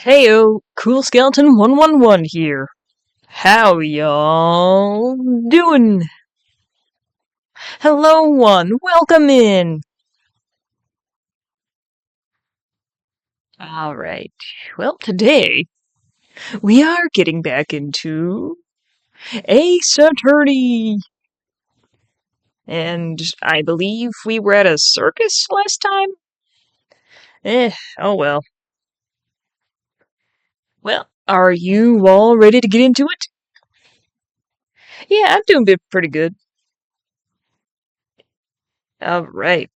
Heyo, Cool Skeleton 111 here. How y'all doing? Hello one, welcome in. Alright, well today we are getting back into Ace Attorney. And I believe we were at a circus last time? Oh well. Well, are you all ready to get into it? Yeah, I'm doing pretty good. Alright.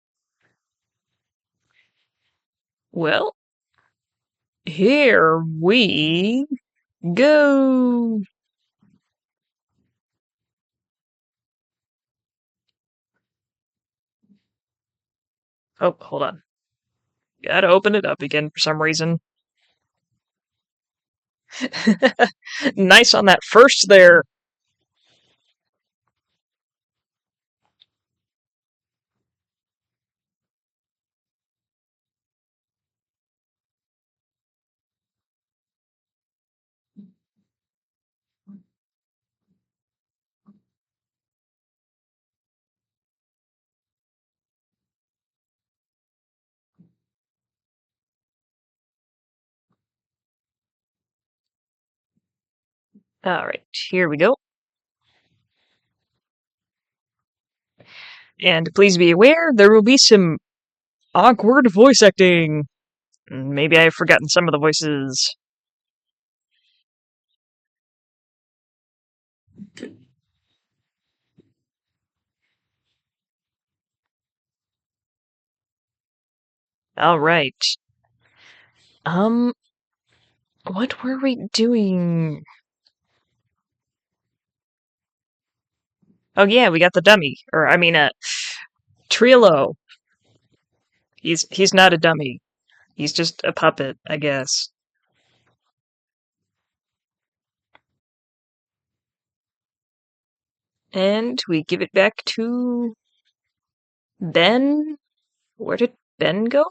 Well, here we go. Oh, hold on. Gotta open it up again for some reason. Nice on that first there. Alright, here we go. And please be aware, there will be some awkward voice acting. Maybe I've forgotten some of the voices. Alright. What were we doing? Oh yeah, we got the dummy. Trilo. He's not a dummy. He's just a puppet, I guess. And we give it back to Ben. Where did Ben go?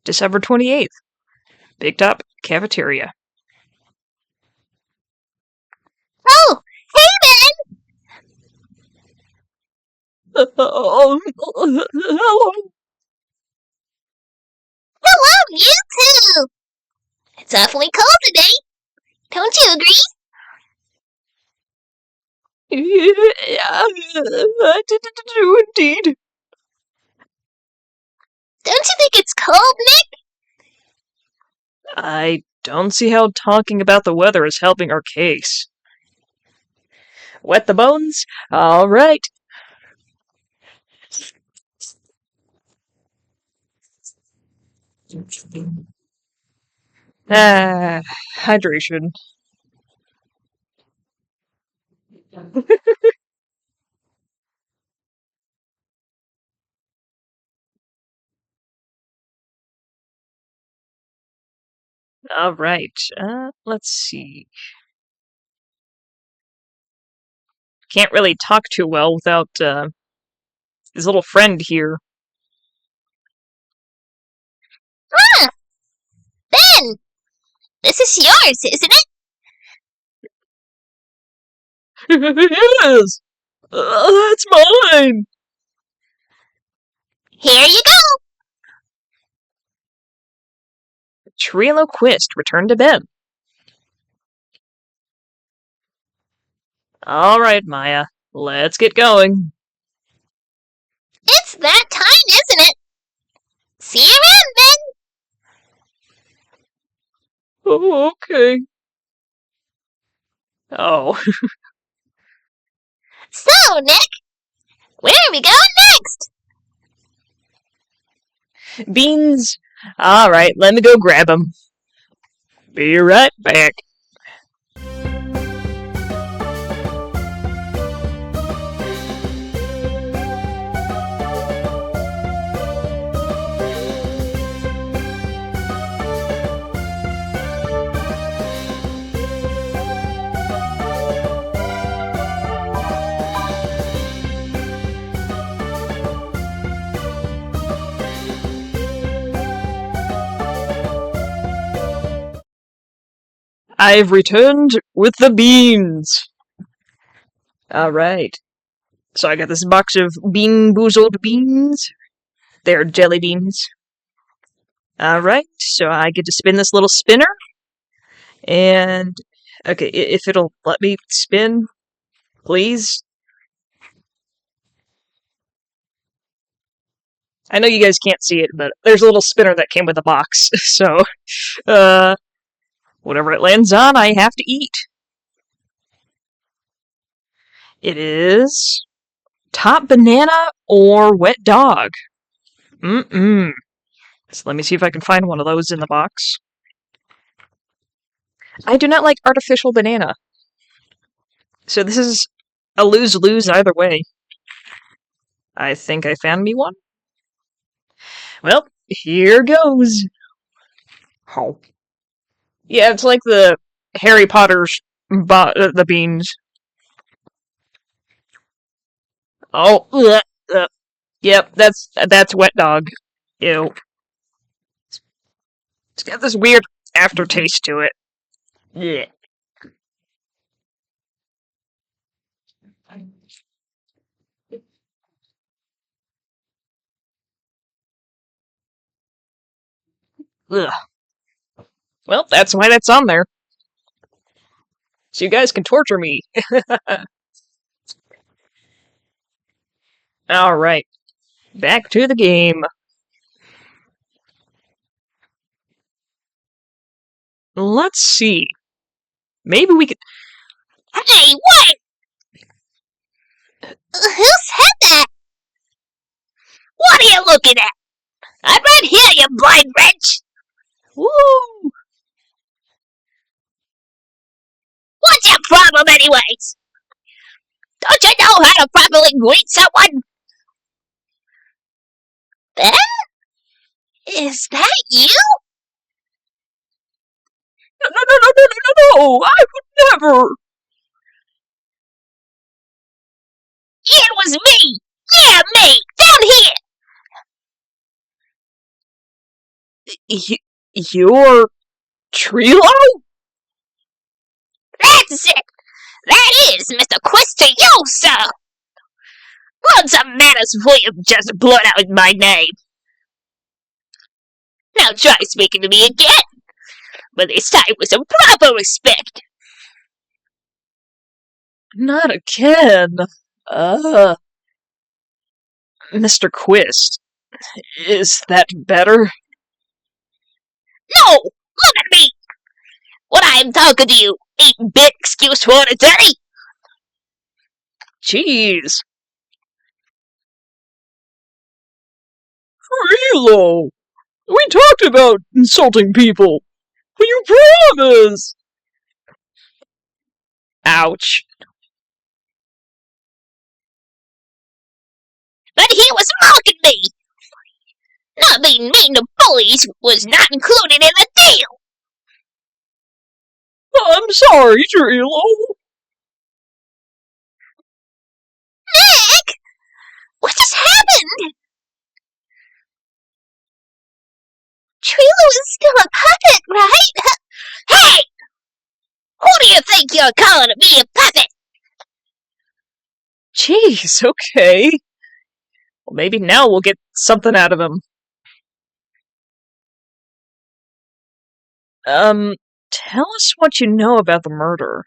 December 28th. Big Top Cafeteria. Oh, hey, Ben! Hello. Hello, you too! It's awfully cold today. Don't you agree? Yeah, I do indeed. Don't you think it's cold, Nick? I don't see how talking about the weather is helping our case. Wet the bones? All right. Hydration. All right. Let's see. Can't really talk too well without his little friend here. Ah! Ben! This is yours, isn't it? Yes! That's mine! Here you go! Triloquist, return to bed. Alright, Maya. Let's get going. It's that time, isn't it? See you around, Ben! Oh, okay. Oh. So, Nick, where are we going next? Beans. Alright, let me go grab them. Be right back. I've returned with the beans. Alright. So I got this box of bean-boozled beans. They're jelly beans. Alright, so I get to spin this little spinner. And, okay, if it'll let me spin, please. I know you guys can't see it, but there's a little spinner that came with the box. So, whatever it lands on, I have to eat. It is top banana or wet dog. So let me see if I can find one of those in the box. I do not like artificial banana. So this is a lose-lose either way. I think I found me one. Well, here goes. Oh. Yeah, it's like the Harry Potter's the beans. Oh, yep, that's wet dog. Ew. It's got this weird aftertaste to it. Yeah. Ugh. Well, that's why that's on there. So you guys can torture me. Alright. Back to the game. Let's see. Maybe we could... Hey, what? Who said that? What are you looking at? I'm right here, you blind wretch! Woo! What's your problem, anyways? Don't you know how to properly greet someone? Ben? Is that you? No, I would never! It was me! Yeah, me! Down here! You're... Trilo? That's it! That is Mr. Quistioso! What's the matter for you just blurt out my name? Now try speaking to me again, but this time with some proper respect. Not again. Mr. Quist. Is that better? No! Look at me! When I am talking to you, ain't big excuse for it, Daddy! Jeez. Trilo! We talked about insulting people. Will you promise? Ouch. But he was mocking me! Not being mean to bullies was not included in the deal! I'm sorry, Trilo. Nick! What just happened? Trilo is still a puppet, right? Hey! Who do you think you're calling me a puppet? Jeez, okay. Well, maybe now we'll get something out of him. Tell us what you know about the murder.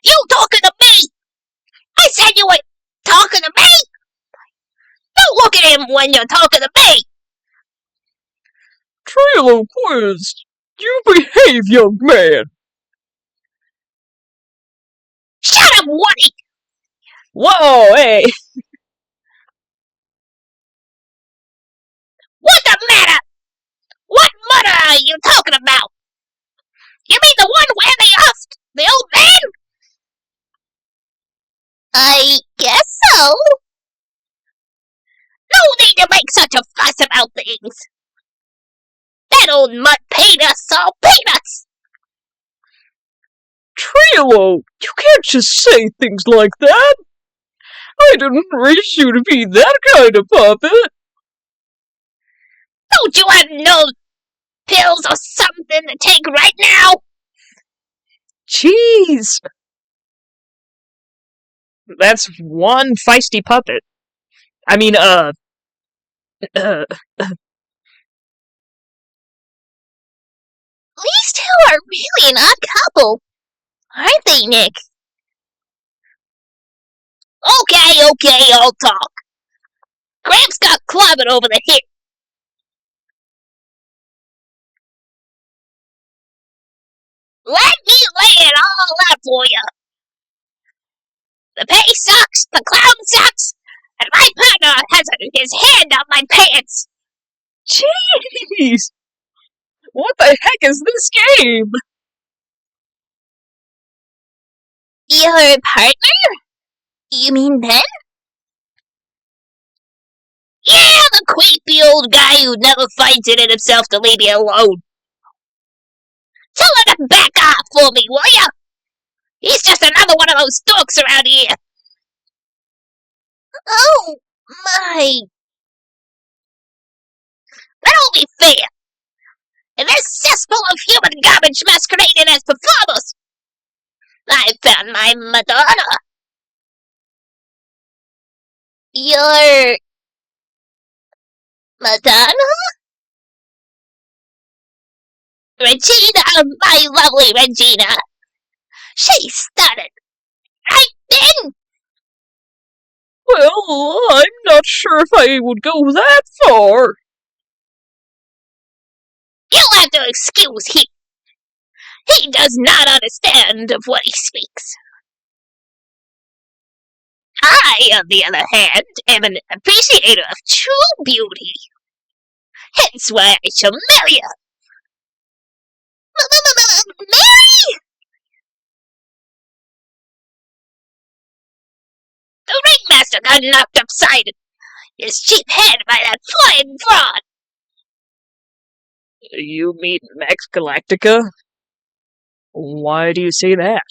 You talking to me? I said you were talking to me? Don't look at him when you're talking to me! Trilo Quist, you behave, young man. Shut up, Woody! Whoa, hey. What the matter? What murder are you talking about? You mean the one where they offed the old man? I guess so. No need to make such a fuss about things. That old mutt paid us all peanuts. Trilo, you can't just say things like that. I didn't raise you to be that kind of puppet. Don't you have no pills or something to take right now? Jeez! That's one feisty puppet. I mean, uh, These two are really an odd couple, aren't they, Nick? Okay, I'll talk. Gramps got clobbered over the hip. Let me lay it all out for you. The pay sucks, the clown sucks, and my partner has his hand on my pants. jeez! What the heck is this game? Your partner? You mean Ben? Yeah, the creepy old guy who never finds it in himself to leave me alone. Tell her to back off for me, will ya? He's just another one of those dorks around here. Oh, my. That'll be fair. In this cesspool of human garbage masquerading as performers, I found my Madonna. Your Madonna? Regina, my lovely Regina. She's stunning. Right, Ben? Well, I'm not sure if I would go that far. You'll have to excuse him. He does not understand of what he speaks. I, on the other hand, am an appreciator of true beauty. Hence why I shall marry her. Marry? The ringmaster got knocked upside his cheap head by that flying fraud. You mean Max Galactica? Why do you say that?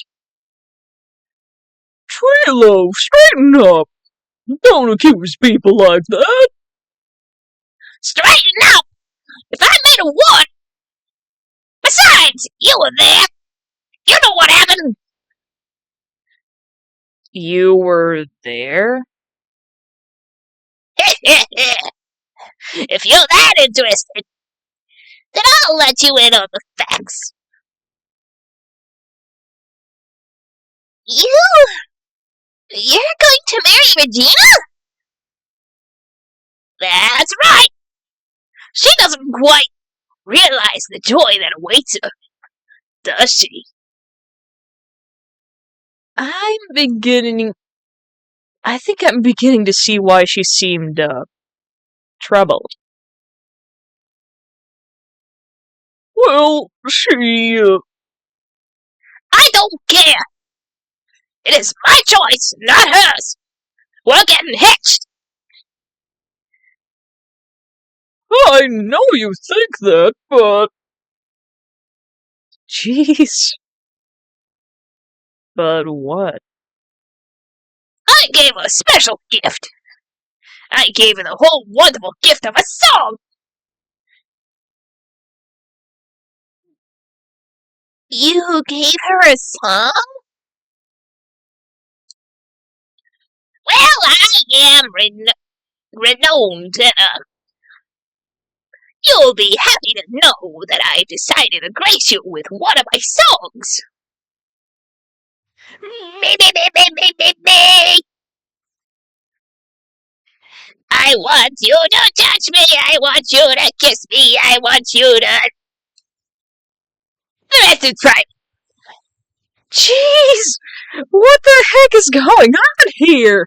Trilo, straighten up! Don't accuse people like that! Straighten up! If I made a warrant! Besides, you were there! You know what happened! You were there? If you're that interested, then I'll let you in on the facts. You're going to marry Regina? That's right! She doesn't quite realize the joy that awaits her, does she? I think I'm beginning to see why she seemed, troubled. Well, I don't care! It is my choice, not hers! We're getting hitched! I know you think that, but... Jeez. But what? I gave her a special gift. I gave her the whole wonderful gift of a song! You gave her a song? Well, I am renowned. You'll be happy to know that I've decided to grace you with one of my songs. Me, me, me, me, me, me, me. I want you to touch me. I want you to kiss me. I want you to... The rest is private. Jeez! What the heck is going on here?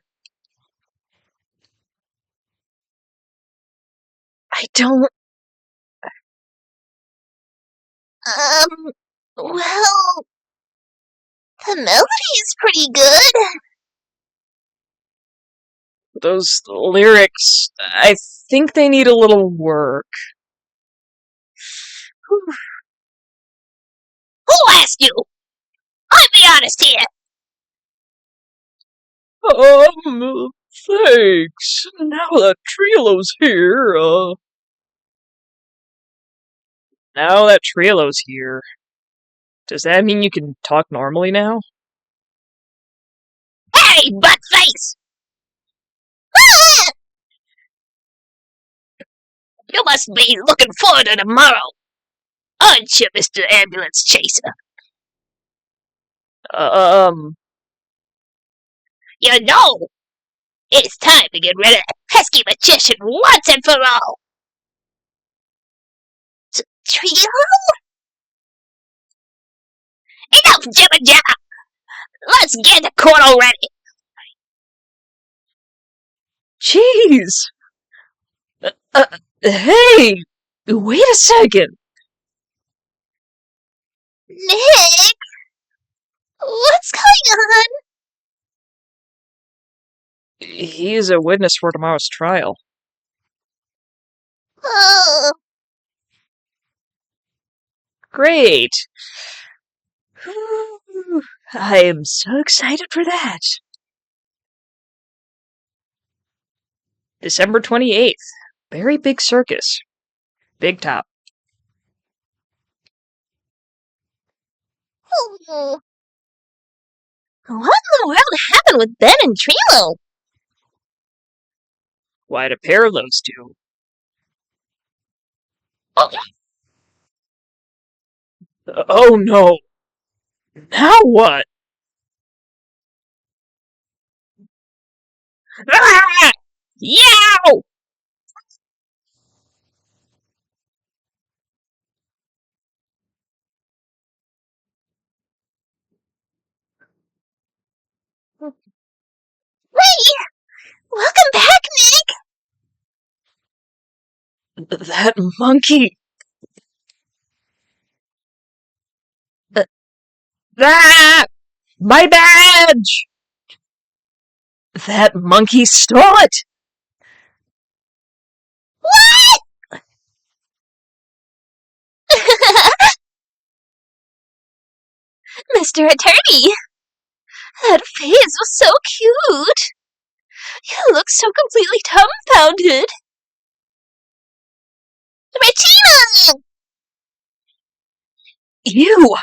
I don't... Well... The melody is pretty good. Those lyrics, I think they need a little work. Who asked you? I'll be honest here. Thanks. Now that Trilo's here, Now that Trilo's here, does that mean you can talk normally now? Hey, buttface! You must be looking forward to tomorrow, aren't you, Mr. Ambulance Chaser? Um, You know, it's time to get rid of that pesky magician once and for all. Trio? Enough jibber jabber! Let's get to court already! jeez! Hey! Wait a second! Nick? What's going on? He's a witness for tomorrow's trial. Oh, Great! Whew, I am so excited for that. December 28th. Very big circus. Big top. oh. What in the world happened with Ben and Trilo? Why'd a pair of those two? Oh no! Now what? Ah! Yow! Ray! Welcome back, Nick! That monkey! Ah! My badge! That monkey stole it! What? Mr. Attorney! That face was so cute! You look so completely dumbfounded! Regina! You!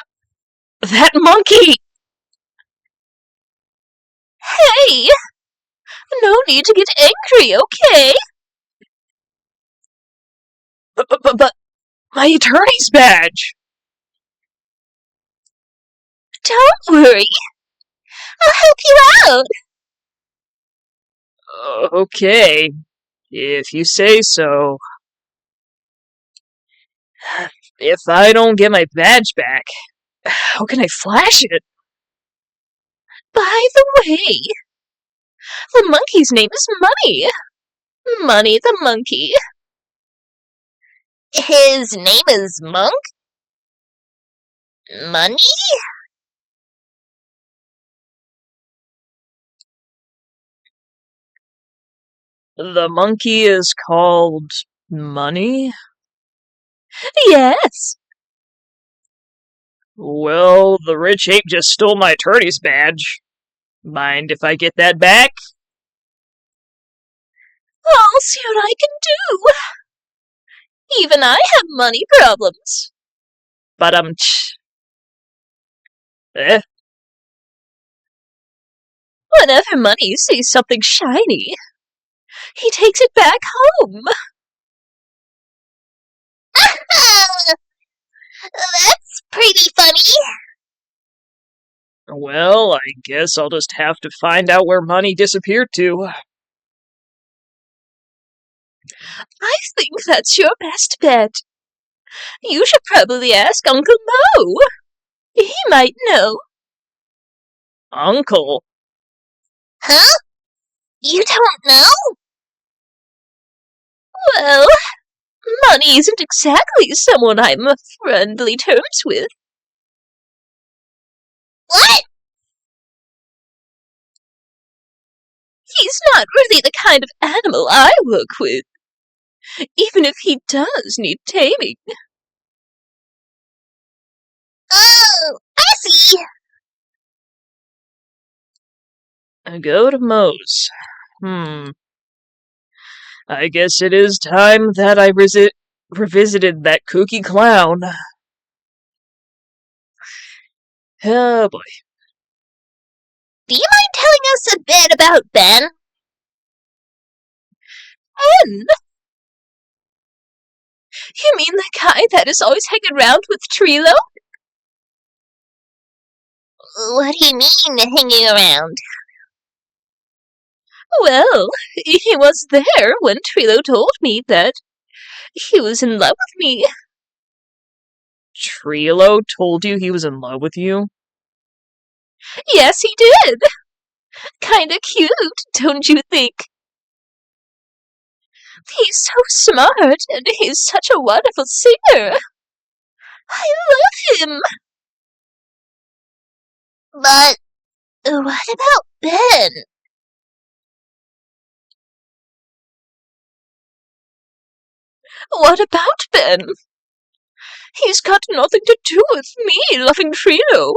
That monkey! Hey! No need to get angry, okay? But my attorney's badge! Don't worry. I'll help you out. Okay, if you say so. If I don't get my badge back, how can I flash it? By the way, the monkey's name is Money. Money the monkey. His name is Monk? Money? The monkey is called Money? Yes. Well, the rich ape just stole my attorney's badge. Mind if I get that back? I'll see what I can do. Even I have money problems. But eh? Whenever Money sees something shiny, he takes it back home. That's pretty funny. Well, I guess I'll just have to find out where Money disappeared to. I think that's your best bet. You should probably ask Uncle Mo. He might know. Uncle? Huh? You don't know? Well, Money isn't exactly someone I'm on friendly terms with. What? He's not really the kind of animal I work with, even if he does need taming. Oh, I see. Go to Moe's. I guess it is time that I visit revisited that kooky clown. Oh boy. Do you mind telling us a bit about Ben? Ben? You mean the guy that is always hanging around with Trilo? What do you mean, hanging around? Well, he was there when Trilo told me that he was in love with me. Trilo told you he was in love with you? Yes, he did. Kinda cute, don't you think? He's so smart, and he's such a wonderful singer. I love him. But what about Ben? What about Ben? He's got nothing to do with me loving Trilo.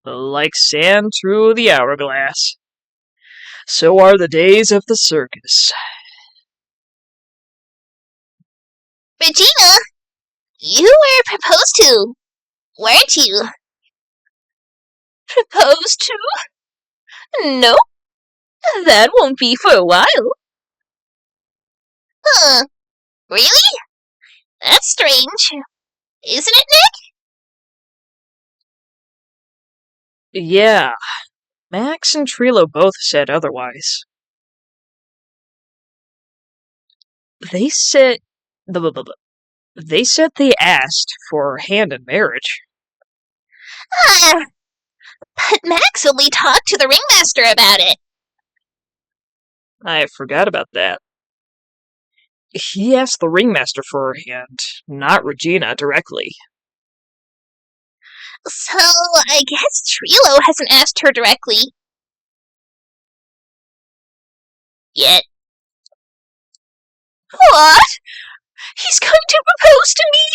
Like sand through the hourglass. So are the days of the circus. Regina, you were proposed to, weren't you? Proposed to? No, that won't be for a while. Huh. Really? That's strange. Isn't it, Nick? Yeah, Max and Trilo both said otherwise. They said they asked for hand in marriage. But Max only talked to the ringmaster about it. I forgot about that. He asked the ringmaster for her hand, not Regina directly. So I guess Trilo hasn't asked her directly. Yet. What? He's going to propose to me?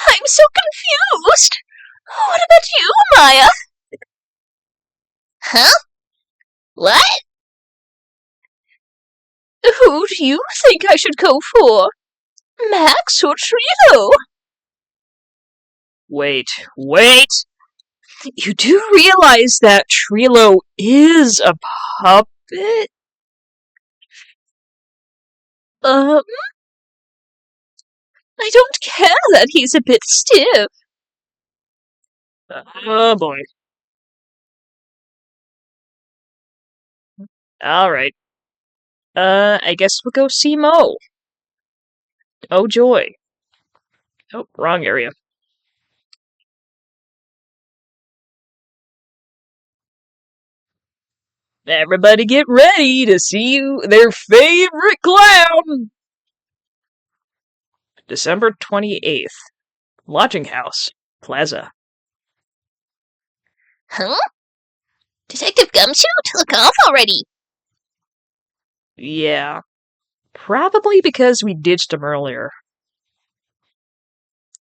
I'm so confused. What about you, Maya? Huh? What? Who do you think I should go for? Max or Trilo? Wait. You do realize that Trilo is a puppet? I don't care that he's a bit stiff. Oh boy. Alright. I guess we'll go see Mo. Oh joy. Oh, wrong area. Everybody get ready to see their favorite clown! December 28th. Lodging House. Plaza. Huh? Detective Gumshoe took off already. Yeah. Probably because we ditched him earlier.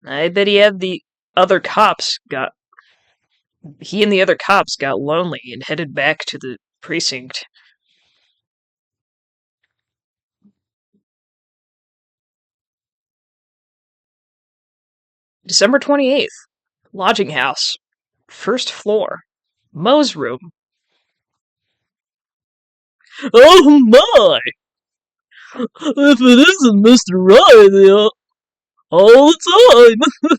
I bet he and the other cops got lonely and headed back to the precinct. December 28th. Lodging House. First floor. Mo's room. Oh my! If it isn't Mr. Wright all the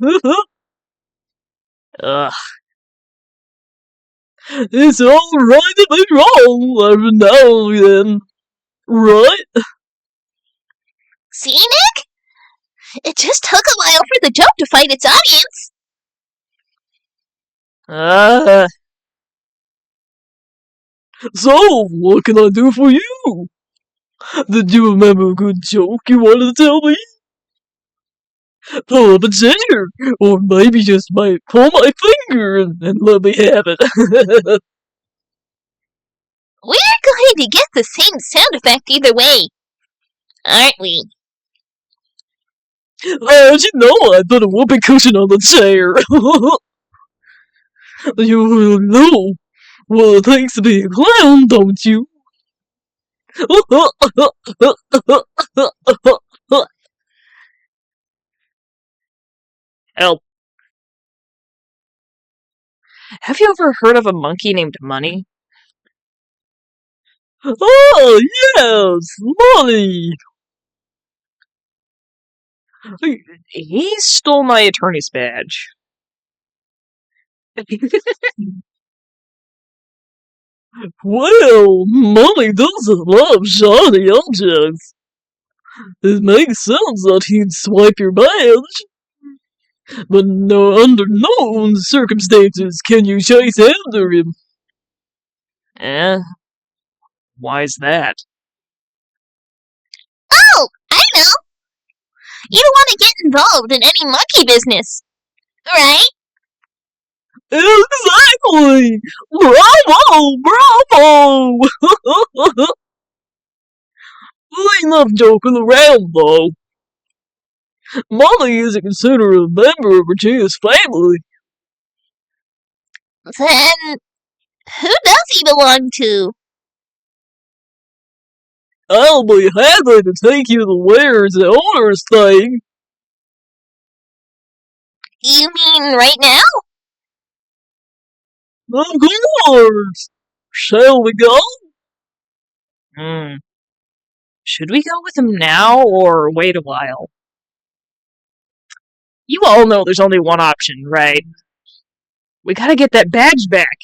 time! Ugh. It's alright to be wrong every now and then. Right? See, Nick? It just took a while for the joke to find its audience. So, what can I do for you? Did you remember a good joke you wanted to tell me? Pull up a chair, or maybe just might pull my finger and let me have it. We're going to get the same sound effect either way, aren't we? How'd you know I put a whoopee cushion on the chair? You really know what it takes to be a clown, don't you? Help. Have you ever heard of a monkey named Money? Oh, yes, Money! He stole my attorney's badge. Well, Money doesn't love shiny objects. It makes sense that he'd swipe your badge. But no, under no circumstances can you chase after him. Eh? Why's that? Oh, I know. You don't want to get involved in any monkey business, right? Exactly! Bravo! Bravo! Ain't enough joking around, though. Molly isn't considered a member of Regina's family. Then who does he belong to? I'll be happy to take you to where the owner's staying. You mean right now? Of course! Shall we go? Should we go with him now or wait a while? You all know there's only one option, right? We gotta get that badge back.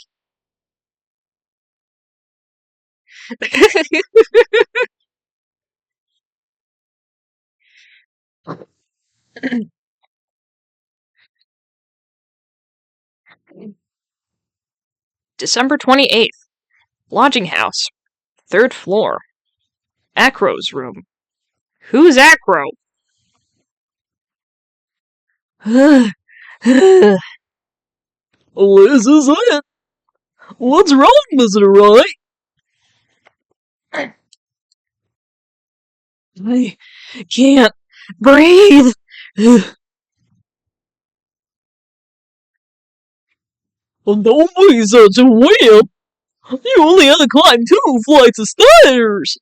December 28th. Lodging house. 3rd floor. Acro's room. Who's Acro? This is it. What's wrong, Mr. Wright? I can't breathe. Well, don't be such a wimp. You only had to climb 2 flights of stairs.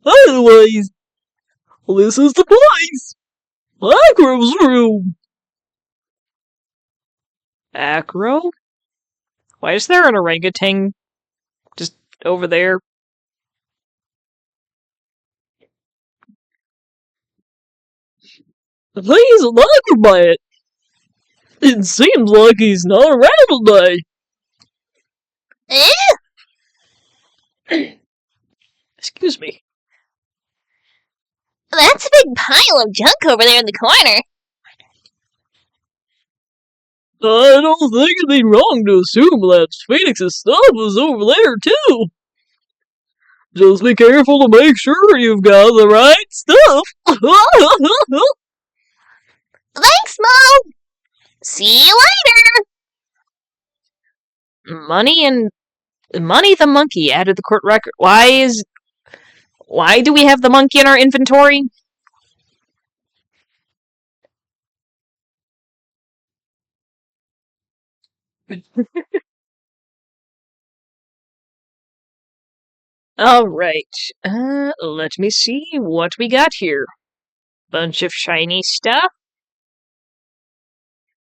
Anyways, this is the place. Acro's room. Acro? Why is there an orangutan just over there? He's an acrobat. It seems like he's not around today. Excuse me. That's a big pile of junk over there in the corner. I don't think it'd be wrong to assume that Phoenix's stuff was over there, too. Just be careful to make sure you've got the right stuff. Thanks, Mom. See you later. Money the monkey added the court record. Why do we have the monkey in our inventory? Alright, let me see what we got here. Bunch of shiny stuff.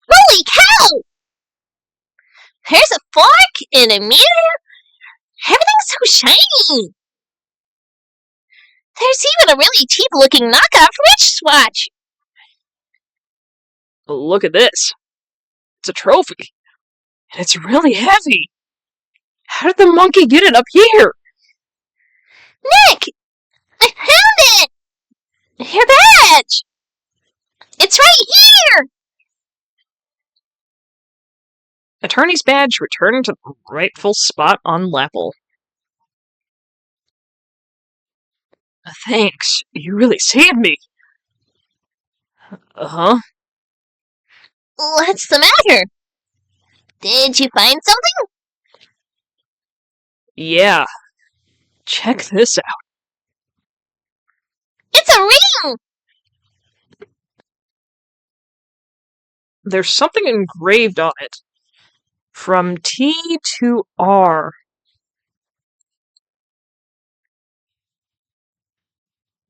Holy cow! There's a fork and a mirror. Everything's so shiny. There's even a really cheap-looking knockoff wristwatch. Look at this. It's a trophy. And it's really heavy. How did the monkey get it up here? Nick! I found it! Your badge! It's right here! Attorney's badge returned to the rightful spot on level. Thanks. You really saved me. Uh-huh. What's the matter? Did you find something? Yeah. Check this out. It's a ring! There's something engraved on it. From T to R.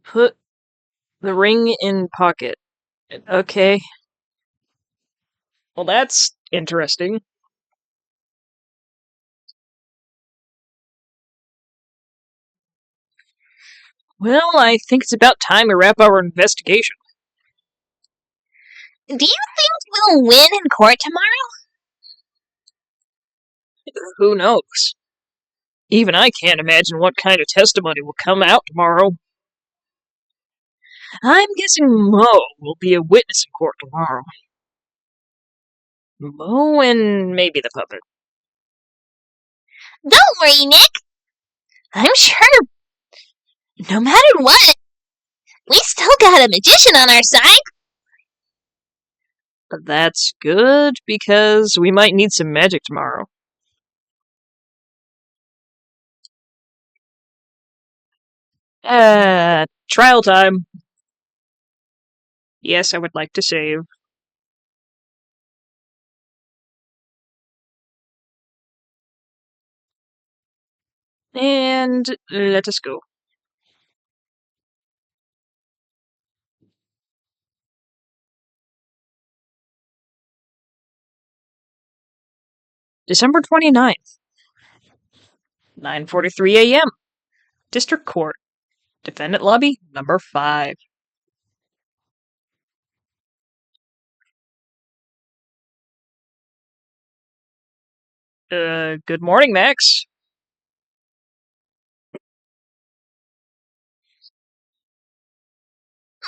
Put the ring in pocket. Okay. Well, that's interesting. Well, I think it's about time to wrap our investigation. Do you think we'll win in court tomorrow? Who knows? Even I can't imagine what kind of testimony will come out tomorrow. I'm guessing Mo will be a witness in court tomorrow. Mo and maybe the puppet. Don't worry, Nick. I'm sure, no matter what, we still got a magician on our side. That's good, because we might need some magic tomorrow. Trial time. Yes, I would like to save. And let us go. December 29th, 9:43 a.m. District Court. Defendant Lobby, number 5. Good morning, Max.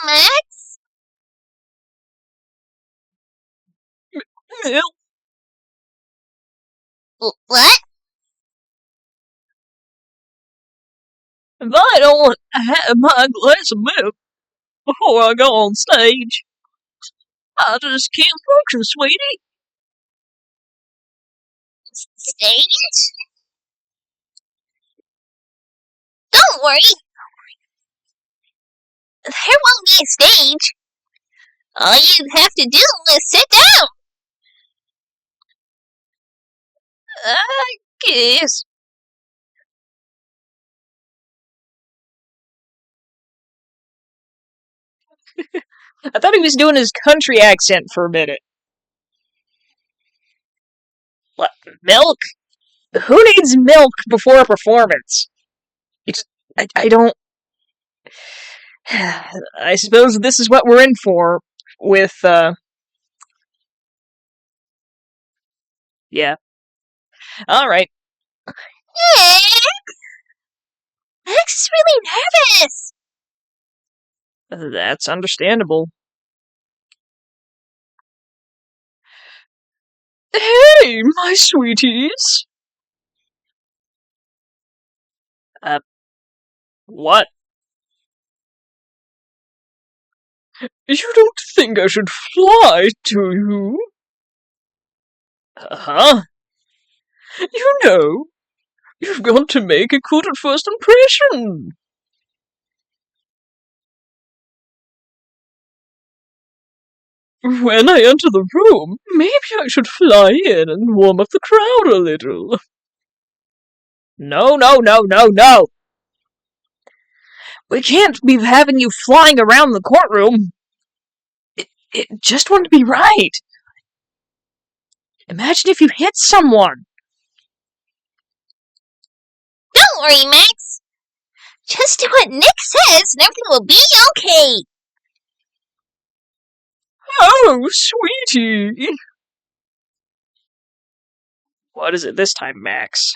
Max? What? If I don't have my glass of milk before I go on stage, I just can't function, sweetie. Stage? Don't worry. There won't be a stage. All you have to do is sit down. I guess. I thought he was doing his country accent for a minute. What? Milk? Who needs milk before a performance? I don't. I suppose this is what we're in for with, yeah. Alright. Max is really nervous. That's understandable. Hey, my sweeties! What? You don't think I should fly, do you? Huh? You know, you've got to make a good first impression. When I enter the room, maybe I should fly in and warm up the crowd a little. No, no, no, no, no! We can't be having you flying around the courtroom. It just wouldn't be right. Imagine if you hit someone. Don't worry, Max. Just do what Nick says and everything will be okay. Oh, sweetie. What is it this time, Max?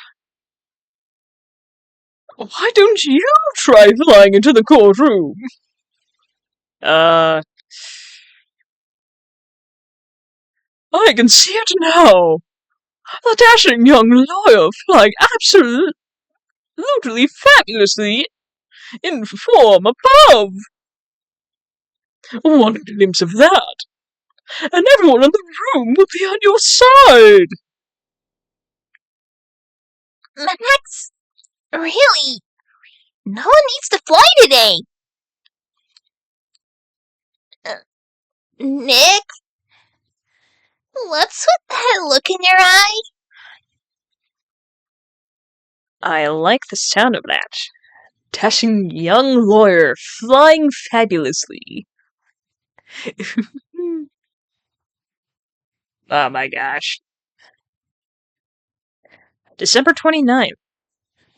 Why don't you try flying into the courtroom? I can see it now. The dashing young lawyer flying absolutely fabulously in form above. One glimpse of that, and everyone in the room will be on your side. Max, really, no one needs to fly today. Nick, what's with that look in your eye? I like the sound of that. Dashing young lawyer, flying fabulously. Oh my gosh. December 29th,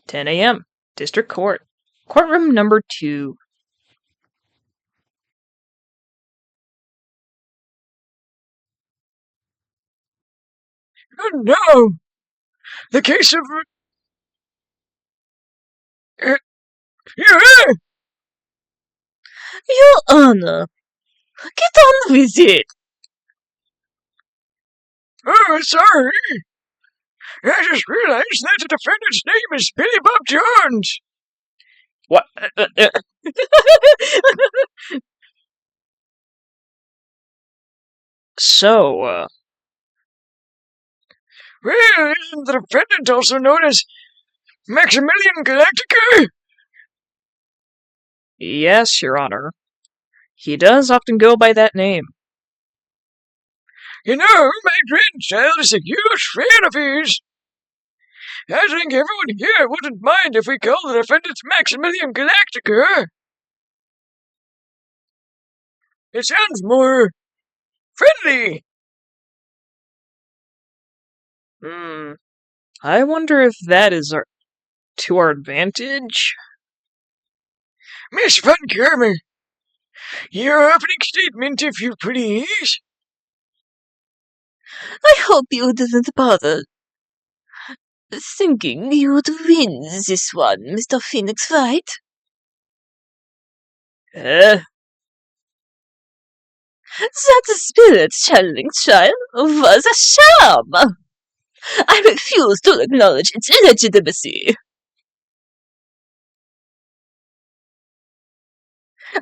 10 a.m., District Court. Courtroom number 2. Oh no! The case of... yeah! Your Honor, get on with it. Oh, sorry. I just realized that the defendant's name is Billy Bob Jones. What? So, Well, isn't the defendant also known as Maximilian Galactica? yes, Your Honor. He does often go by that name. You know, my grandchild is a huge fan of his. I think everyone here wouldn't mind if we call the defendant Maximilian Galactica. It sounds more friendly. I wonder if that is to our advantage? Miss Von Kermer, your opening statement, if you please. I hope you didn't bother thinking you'd win this one, Mr. Phoenix Wright. That spirit channeling trial was a sham. I refuse to acknowledge its illegitimacy.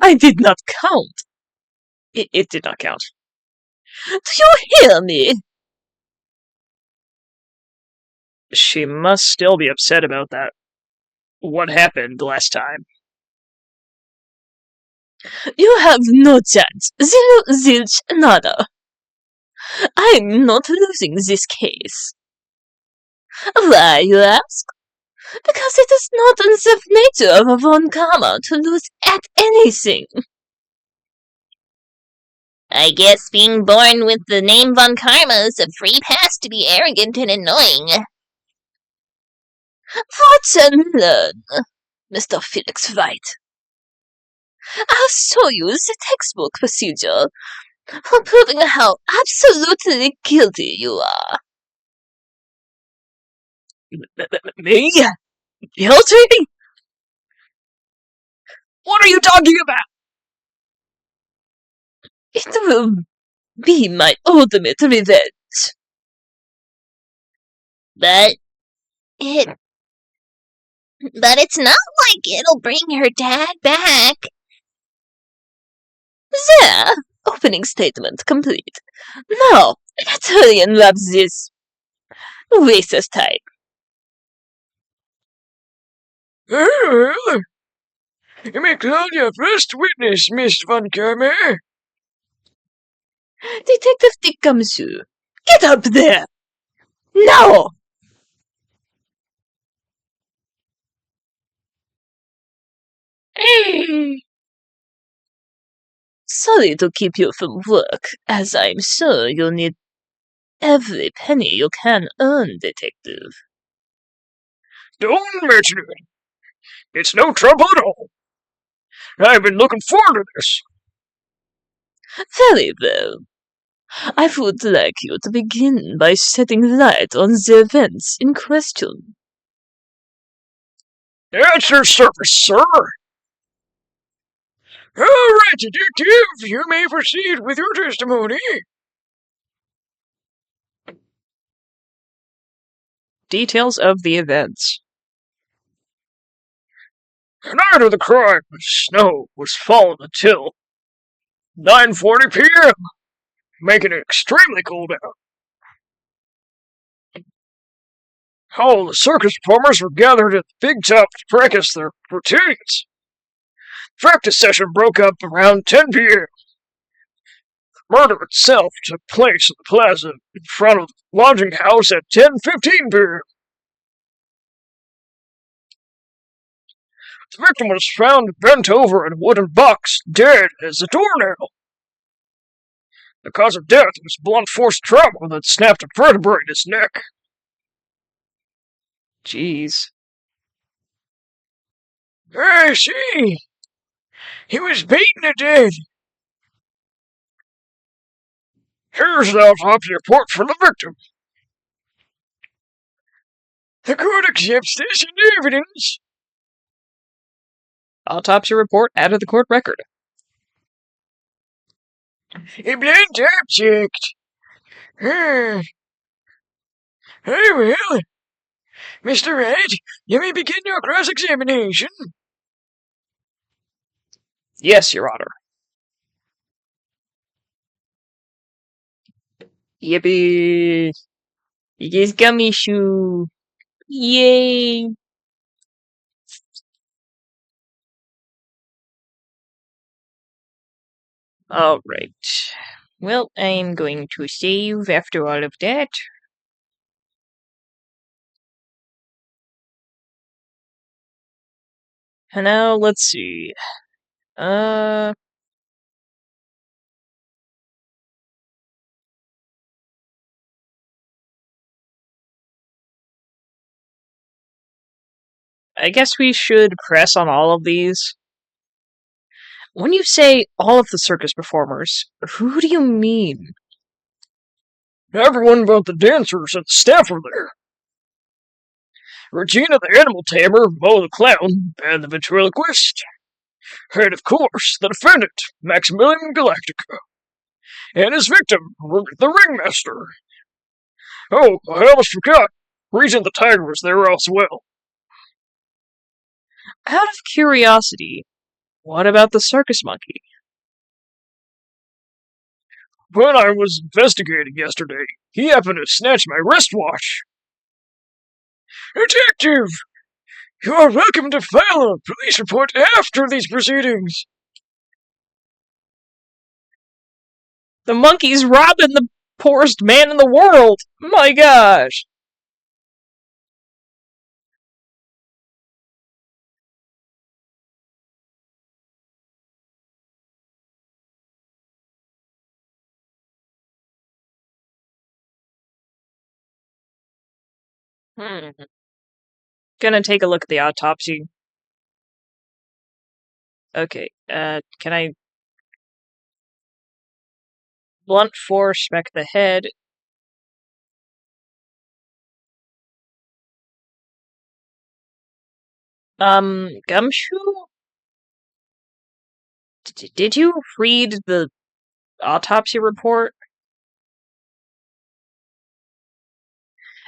I did not count. It did not count. Do you hear me? She must still be upset about that. What happened last time? You have no chance. Zero, zilch, nada. I'm not losing this case. Why, you ask? Because it is not in the nature of a Von Karma to lose at anything. I guess being born with the name Von Karma is a free pass to be arrogant and annoying. Watch and learn, Mr. Felix Wright. I'll show you the textbook procedure for proving how absolutely guilty you are. Me? Guilty? What are you talking about? It will be my ultimate revenge. But it's not like it'll bring her dad back. There, opening statement complete. Now, let's hurry and wrap this racist time. Oh, well, you may call your first witness, Miss Von Kermer. Detective Dick Gumshoe, get up there! Now! Sorry to keep you from work, as I'm sure you'll need every penny you can earn, Detective. Don't mention it. It's no trouble at all. I've been looking forward to this. Very well. I would like you to begin by shedding light on the events in question. At your service, sir. All right, detective, you may proceed with your testimony. Details of the events. The night of the crime, snow was falling until 9:40 p.m., making it extremely cold out. All the circus performers were gathered at the big top to practice their routines. Practice session broke up around 10 p.m. Murder itself took place in the plaza in front of the lodging house at 10:15 p.m. The victim was found bent over in a wooden box, dead as a doornail. The cause of death was blunt force trauma that snapped a vertebrae in his neck. Jeez. I see. He was beaten to death. Here's the autopsy report for the victim. The court accepts this into evidence. Autopsy report out of the court record. A blunt object. Very well. Mr. Wright, you may begin your cross-examination. Yes, Your Honor. Yippee! You guys gummy shoe. Yay! Alright. Well, I'm going to save after all of that. And now, let's see. I guess we should press on all of these. When you say all of the circus performers, who do you mean? Everyone but the dancers and the staff are there. Regina the animal tamer, Mo the clown, and the ventriloquist. And of course, the defendant, Maximilian Galactica. And his victim, the ringmaster. Oh, I almost forgot. Regent the tiger was there as well. Out of curiosity, what about the circus monkey? When I was investigating yesterday, he happened to snatch my wristwatch. Detective! You are welcome to file a police report after these proceedings. The monkey's robbing the poorest man in the world! My gosh! Gonna take a look at the autopsy. Okay, can I blunt force spec the head? Gumshoe? Did you read the autopsy report?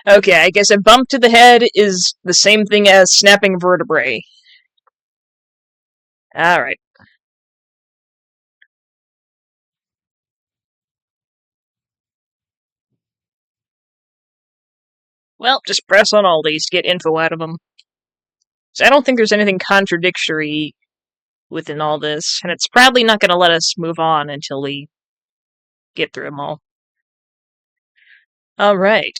Okay, I guess a bump to the head is the same thing as snapping vertebrae. Alright. Well, just press on all these to get info out of them. So I don't think there's anything contradictory within all this, and it's probably not going to let us move on until we get through them all. Alright.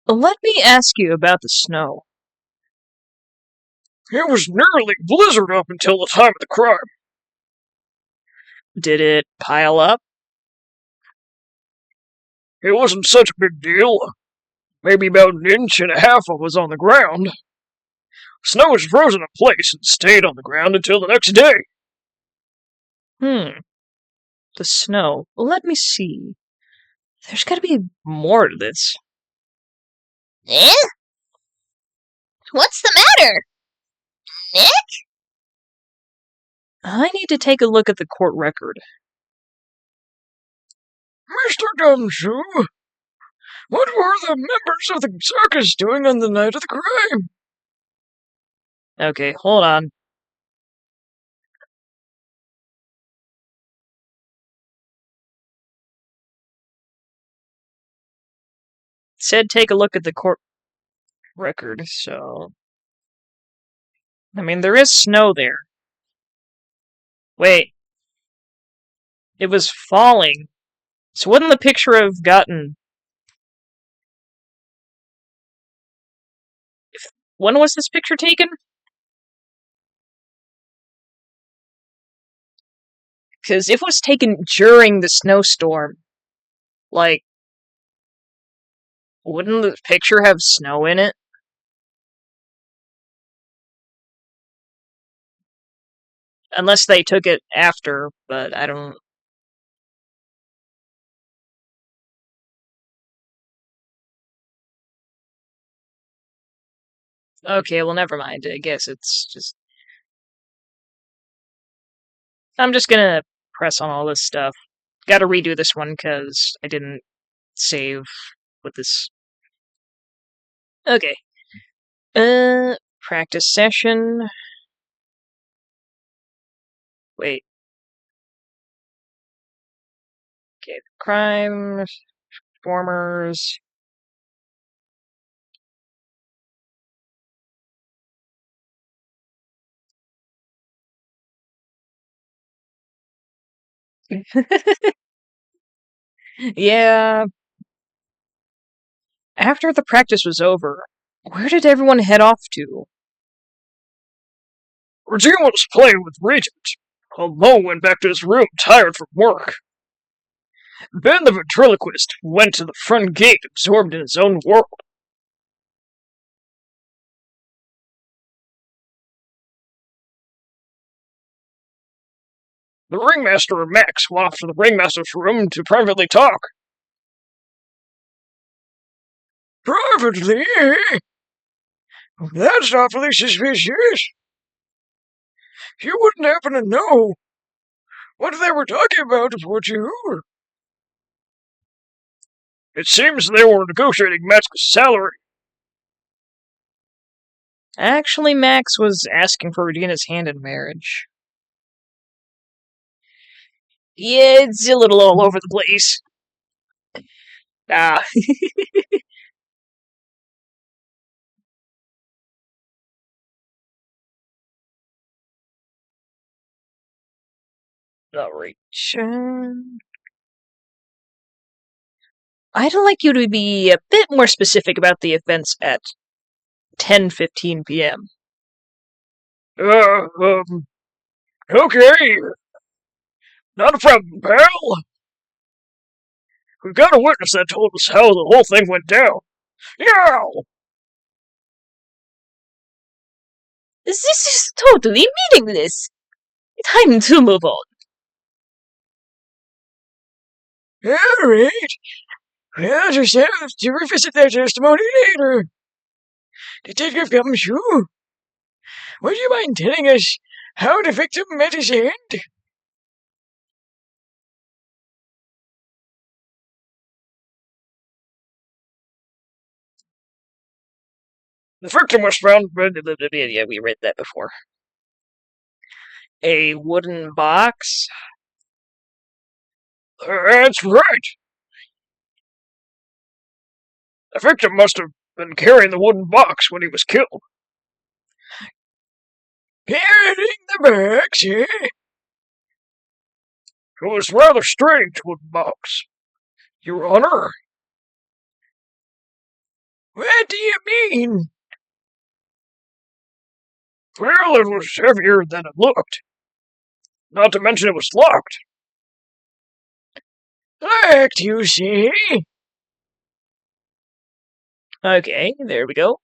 Let me ask you about the snow. It was nearly blizzard up until the time of the crime. Did it pile up? It wasn't such a big deal. Maybe about an inch and a half of it was on the ground. Snow was frozen in place and stayed on the ground until the next day. The snow. Let me see. There's gotta be more to this. Eh? What's the matter? Nick? I need to take a look at the court record. Mr. Gumshoe, what were the members of the circus doing on the night of the crime? Okay, hold on. It said take a look at the court record, so... I mean, there is snow there. Wait. It was falling. So wouldn't the picture have gotten... When was this picture taken? Because if it was taken during the snowstorm, like, wouldn't the picture have snow in it? Unless they took it after, but I don't... Okay, well, never mind. I guess it's just... I'm just gonna press on all this stuff. Gotta redo this one, because I didn't save with this. Okay. Practice session. Wait. Okay, crime, performers. Yeah. After the practice was over, where did everyone head off to? Regina was playing with Regent. Mo went back to his room, tired from work. Ben the ventriloquist went to the front gate, absorbed in his own world. The ringmaster and Max went off to the ringmaster's room to privately talk. Privately? That's awfully suspicious. You wouldn't happen to know what they were talking about, would you? It seems they were negotiating Max's salary. Actually, Max was asking for Regina's hand in marriage. Yeah, it's a little all over the place. Ah. Alright. I'd like you to be a bit more specific about the events at 10:15 p.m. Okay. Not a problem, pal. We've got a witness that told us how the whole thing went down. Yeah! This is totally meaningless. Time to move on. Alright. We'll just have to revisit their testimony later. Detective Gumshoe, would you mind telling us how the victim met his end? The victim was found... Yeah, we read that before. A wooden box? That's right. The victim must have been carrying the wooden box when he was killed. Carrying the box, eh? It was a rather strange wooden box, Your Honor. What do you mean? Well, it was heavier than it looked. Not to mention it was locked. Locked, you say? Okay, there we go.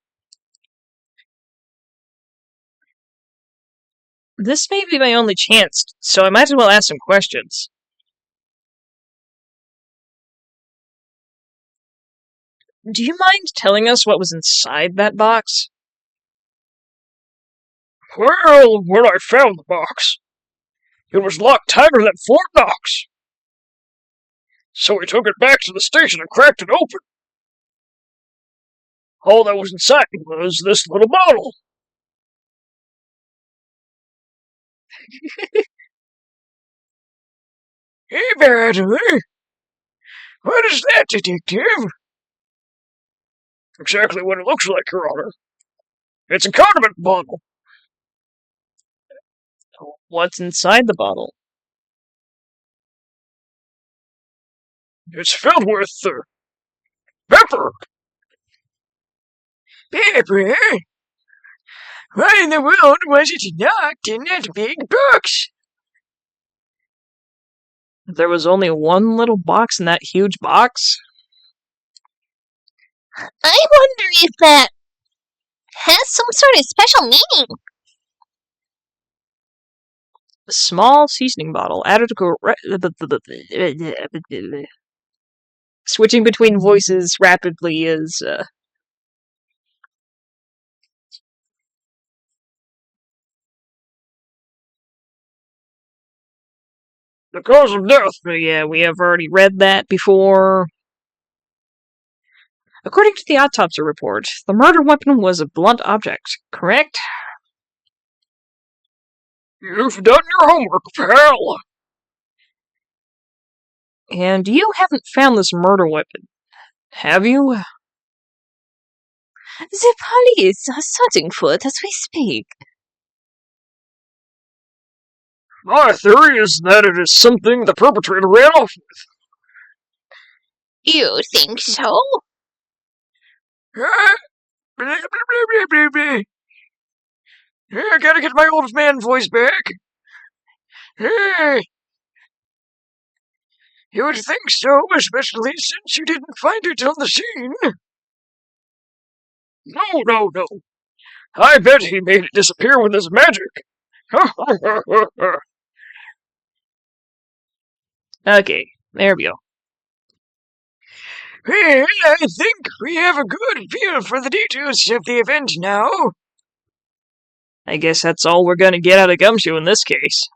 This may be my only chance, so I might as well ask some questions. Do you mind telling us what was inside that box? Well, when I found the box, it was locked tighter than Fort Knox. So we took it back to the station and cracked it open. All that was inside was this little bottle. Hey, Bradley. What is that, detective? Exactly what it looks like, Your Honor. It's a condiment bottle. What's inside the bottle? It's filled with pepper. Pepper? What in the world was it locked in that big box? There was only one little box in that huge box. I wonder if that has some sort of special meaning. A small seasoning bottle added to switching between voices rapidly is The cause of death. yeah, we have already read that before. According to the autopsy report, the murder weapon was a blunt object, correct? You've done your homework, pal. And you haven't found this murder weapon, have you? The police are searching for it as we speak. My theory is that it is something the perpetrator ran off with. You think so? I gotta get my old man voice back. You would think so, especially since you didn't find it on the scene. No. I bet he made it disappear with his magic. Okay, there we go. Well, I think we have a good feel for the details of the event now. I guess that's all we're gonna get out of Gumshoe in this case.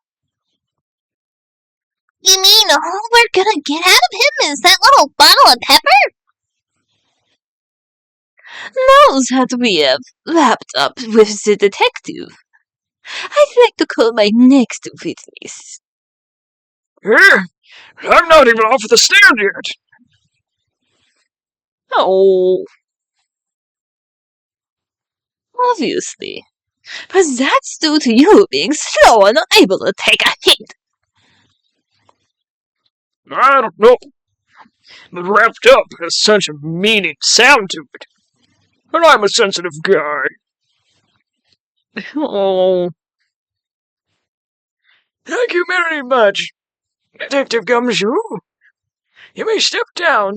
You mean all we're gonna get out of him is that little bottle of pepper? Now that we have wrapped up with the detective, I'd like to call my next witness. I'm not even off the stand yet. Oh, Obviously. But that's due to you being slow and unable to take a hint. I don't know. But wrapped up has such a meaning sound to it. And I'm a sensitive guy. oh, Thank you very much, Detective Gumshoe. You may step down.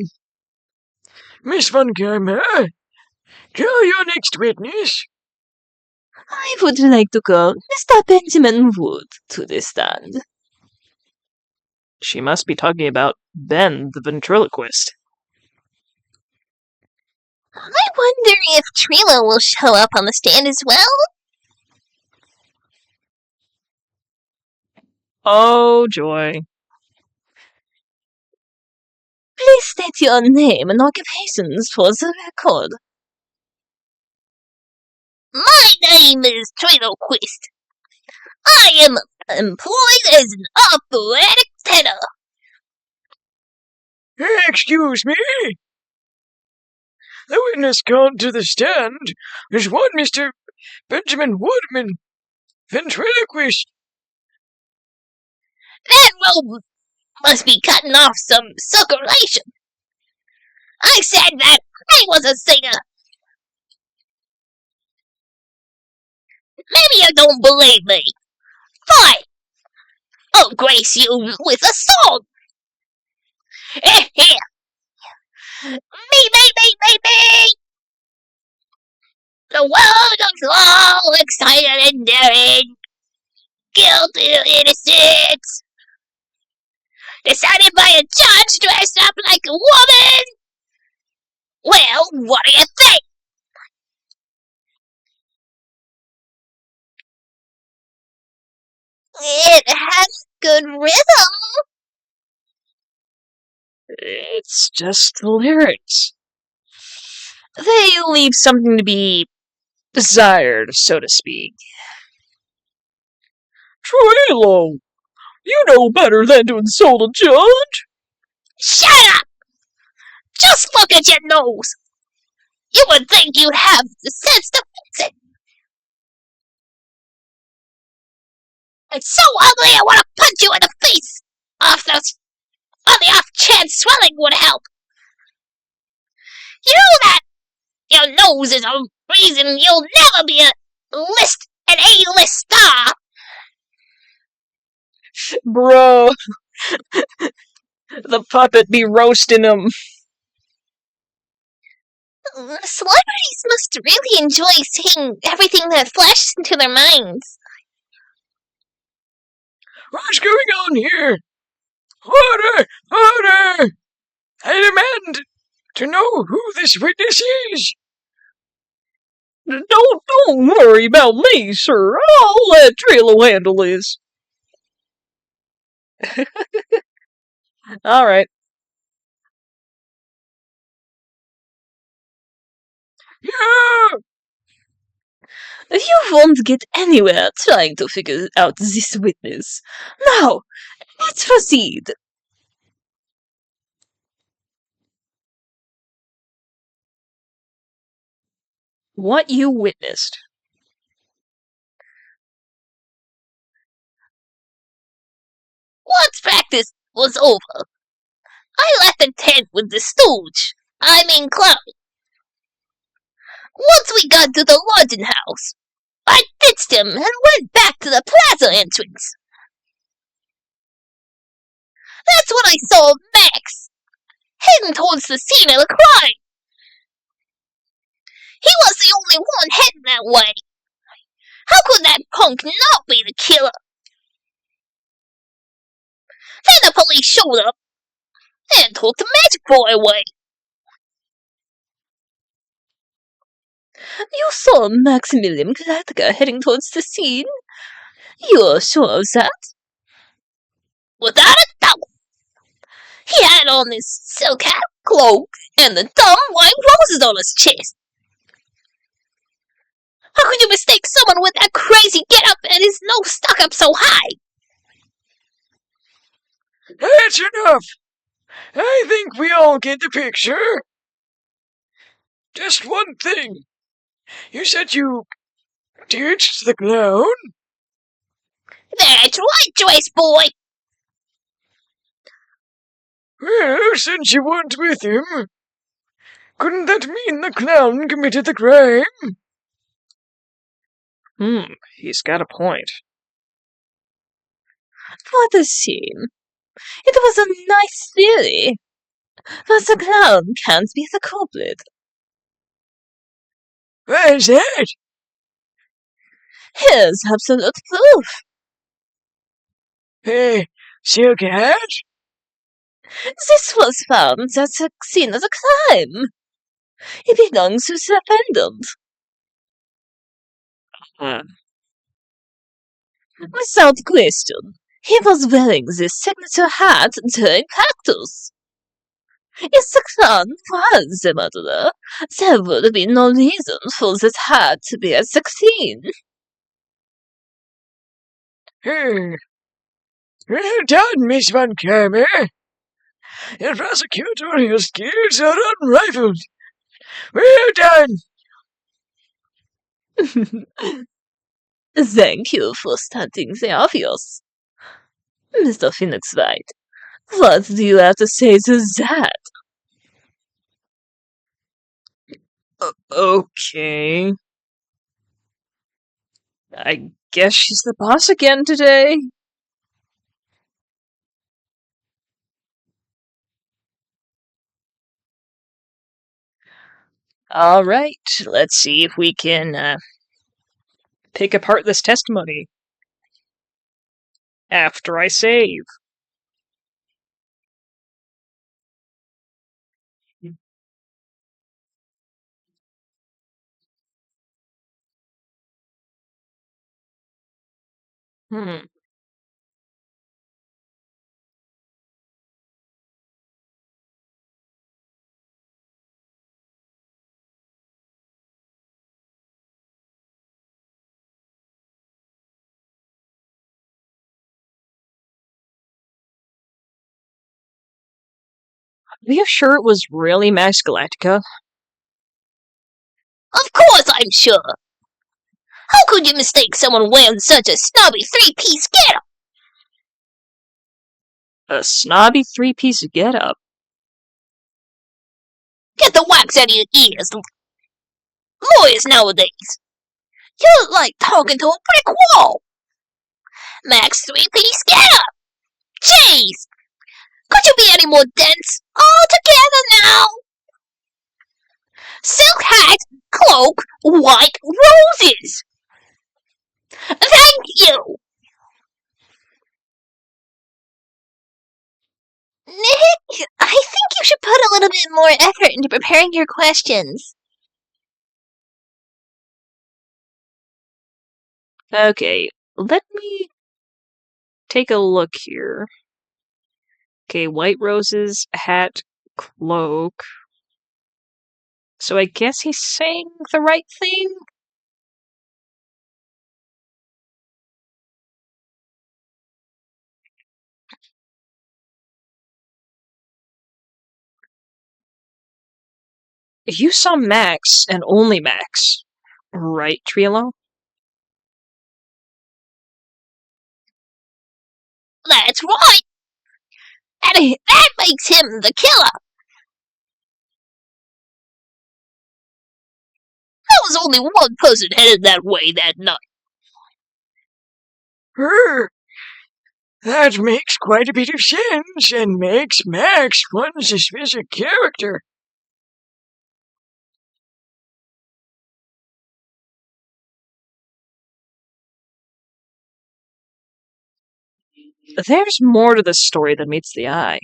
Miss Funkheimer, call your next witness. I would like to call Mr. Benjamin Wood to the stand. she must be talking about Ben, the ventriloquist. I wonder if Trilo will show up on the stand as well. Oh, joy. Please state your name and occupations for the record. My name is Trilo Quist. I am employed as an operatic tenor. Excuse me. The witness called to the stand is one Mr. Benjamin Woodman, ventriloquist. That robe must be cutting off some circulation. I said that I was a singer. Maybe you don't believe me. Fine. I'll grace you with a song. Here. Me. The world of all excited and daring. Guilty or innocent. Decided by a judge dressed up like a woman. Well, what do you think? It has good rhythm. It's just the lyrics. They leave something to be desired, so to speak. Trilo, you know better than to insult a judge. Shut up! Just look at your nose. You would think you'd have the sense to fix it. It's so ugly I want to punch you in the face. On the off chance swelling would help. You know that your nose is a reason you'll never be a list an A-list star. Bro, the puppet be roasting him. Celebrities must really enjoy seeing everything that flashes into their minds. What's going on here? Order! Order! I demand to know who this witness is. Don't worry about me, sir. I'll let Trilo handle this. Alright. Yeah! You won't get anywhere trying to figure out this witness. Now, let's proceed. What you witnessed. Once practice was over, I left the tent with the stooge. I mean clown. Once we got to the lodging house, I ditched him and went back to the plaza entrance. That's when I saw Max heading towards the scene of the crime. He was the only one heading that way. How could that punk not be the killer? Then the police showed up and took the magic boy away. You saw Maximilian Klatka heading towards the scene? You're sure of that? Without a doubt. He had on his silk hat, cloak, and the dumb white roses on his chest. How could you mistake someone with that crazy get-up and his nose stuck up so high? That's enough. I think we all get the picture. Just one thing. You said you ditched the clown? That's right, Joyce boy. Well, since you weren't with him, couldn't that mean the clown committed the crime? He's got a point. What a shame. It was a nice theory. But the clown can't be the culprit. Why is that? Here's absolute proof. Hey, silk hat? This was found at the scene of the crime. It belongs to the defendant. Without question, he was wearing this signature hat during practice. If the clown was the murderer, there would be no reason for this hat to be at the scene. Well done, Miss Van Kamer. Your prosecutorial skills are unrivaled. Well done. Thank you for stating the obvious. Mr. Phoenix Wright, what do you have to say to that? Okay. I guess she's the boss again today. Alright, let's see if we can pick apart this testimony. After I save. Hmm. Are you sure it was really Max Galactica? Of course I'm sure. How could you mistake someone wearing such a snobby three-piece get-up? A snobby three-piece getup. Get the wax out of your ears. Lawyers nowadays. You're like talking to a brick wall. Max 3-piece getup. Jeez! Could you be any more dense? All together now. Silk hat, cloak, white roses. Thank you. Nick, I think you should put a little bit more effort into preparing your questions. Okay, let me take a look here. Okay, white roses, hat, cloak. So I guess he's saying the right thing? You saw Max, and only Max. Right, Triolo? That's right. And that makes him the killer. There was only one person headed that way that night. That makes quite a bit of sense and makes Max one suspicious character. There's more to this story than meets the eye.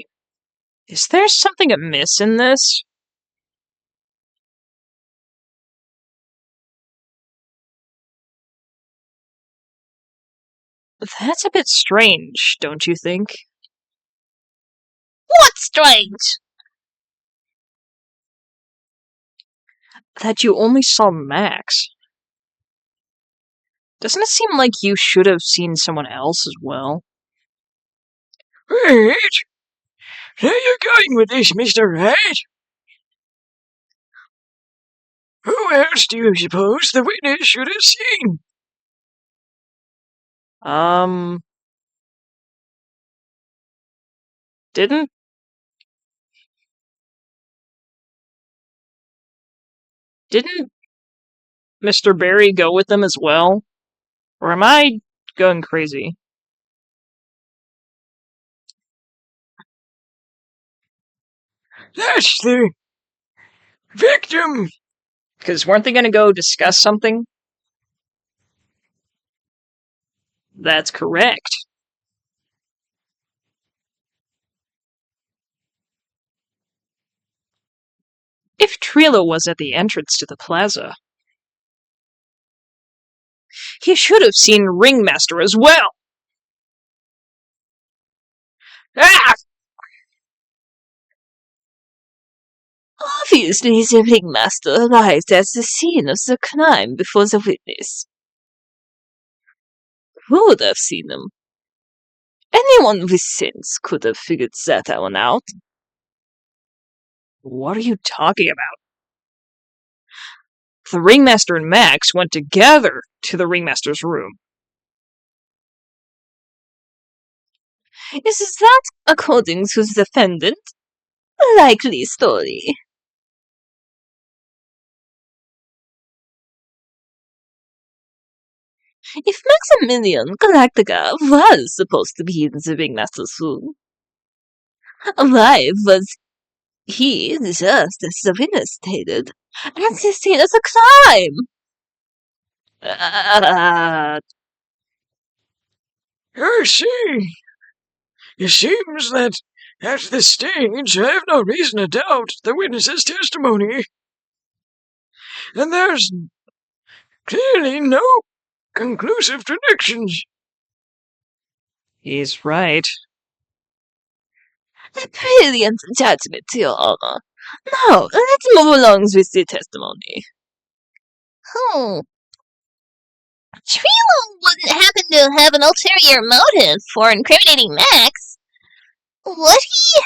Is there something amiss in this? That's a bit strange, don't you think? What's strange? That you only saw Max. Doesn't it seem like you should have seen someone else as well? Right? Where you going with this, Mr. Wright? Who else do you suppose the witness should have seen? Didn't Mr. Barry go with them as well? Or am I going crazy? That's the victim. Because weren't they going to go discuss something? That's correct. If Trilo was at the entrance to the plaza, he should have seen Ringmaster as well. Ah! Obviously, the ringmaster arrived at the scene of the crime before the witness. Who would have seen him? Anyone with sense could have figured that one out. What are you talking about? The Ringmaster and Max went together to the Ringmaster's room. Is that, according to the defendant, a likely story? If Maximilian Galactica was supposed to be in the Ringmaster's room, why was he, just as the witness stated, at the scene of the crime? I see. It seems that at this stage I have no reason to doubt the witness's testimony. And there's clearly no conclusive predictions. He's right. A brilliant judgment, Your Honor. Now, let's move along with the testimony. Trilo wouldn't happen to have an ulterior motive for incriminating Max, would he?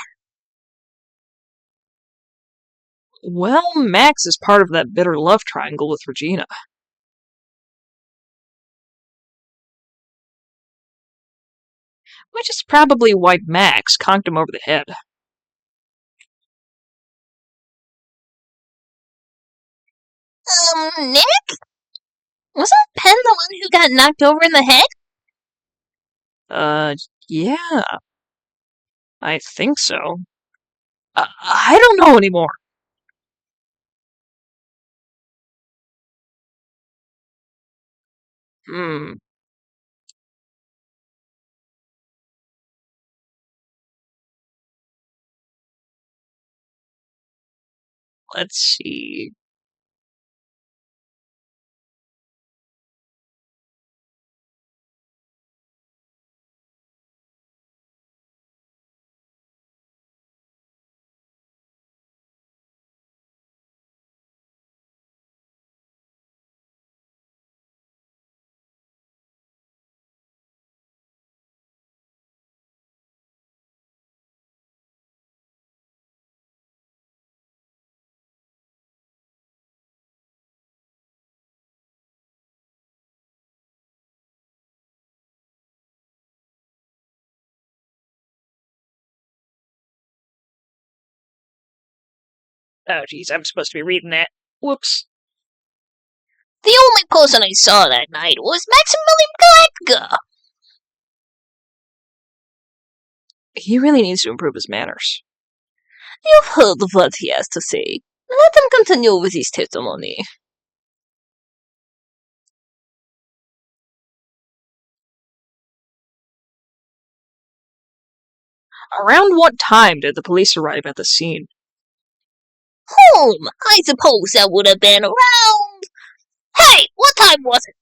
Well, Max is part of that bitter love triangle with Regina. Which is probably why Max conked him over the head. Nick? Wasn't Penn the one who got knocked over in the head? Yeah. I think so. I don't know anymore. Hmm. Let's see. Oh, geez, I'm supposed to be reading that. Whoops. The only person I saw that night was Maximilian Galactica. He really needs to improve his manners. You've heard what he has to say. Let him continue with his testimony. Around what time did the police arrive at the scene? I suppose that would have been around... Hey, what time was it?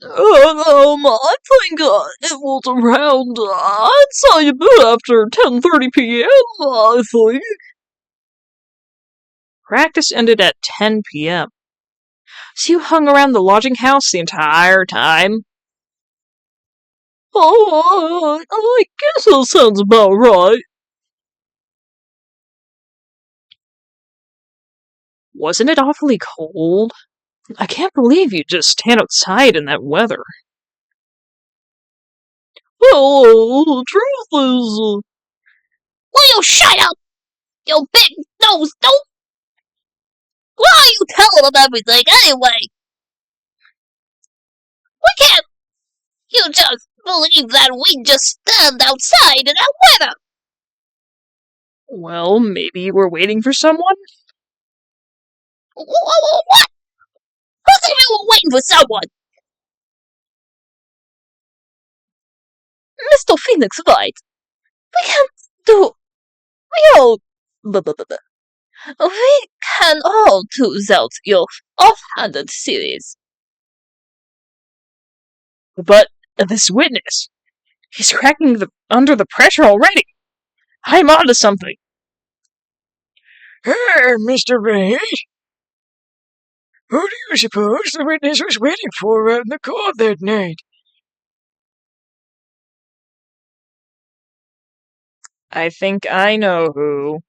I think it was around, I'd say a bit after 10:30 p.m., I think. Practice ended at 10 p.m. So you hung around the lodging house the entire time? Oh, I guess that sounds about right. Wasn't it awfully cold? I can't believe you just stand outside in that weather. Well, the truth is, Will you shut up, you big nose dope? Why are you telling them everything anyway? We can't... You just believe that we just stand outside in that weather. Well, maybe you were waiting for someone? What? Who said we were waiting for someone? Mr. Phoenix Wright, we can't do... We all... We can all do without your off-handed series. But this witness, he's cracking under the pressure already. I'm onto something. Hey, Mr. Wright. Who do you suppose the witness was waiting for out in the court that night? I think I know who.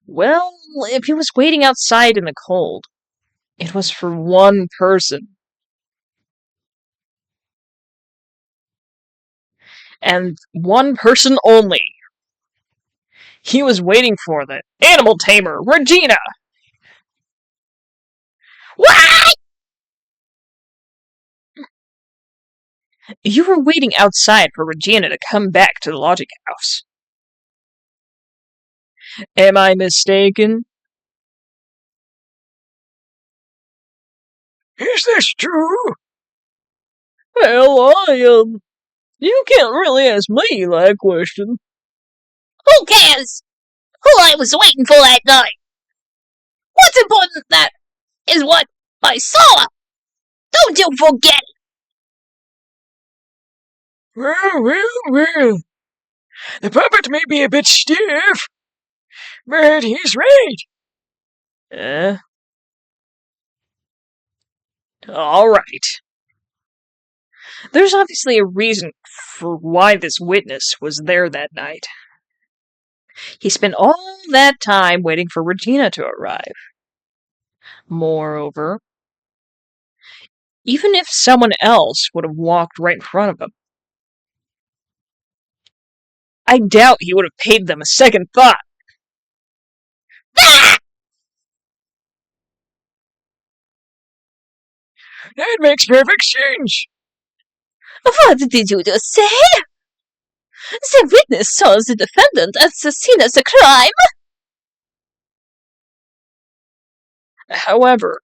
Well, if he was waiting outside in the cold, it was for one person. And one person only. He was waiting for the animal tamer, Regina! What? You were waiting outside for Regina to come back to the lodging house. Am I mistaken? Is this true? Well, you can't really ask me that question. Who cares who I was waiting for that night? What's important that is what I saw. Don't you forget. Well. The puppet may be a bit stiff, but he's right. Alright. There's obviously a reason for why this witness was there that night. He spent all that time waiting for Regina to arrive. Moreover, even if someone else would have walked right in front of him, I doubt he would have paid them a second thought. Ah! That makes perfect sense. What did you just say? The witness saw the defendant at the scene of the crime. However,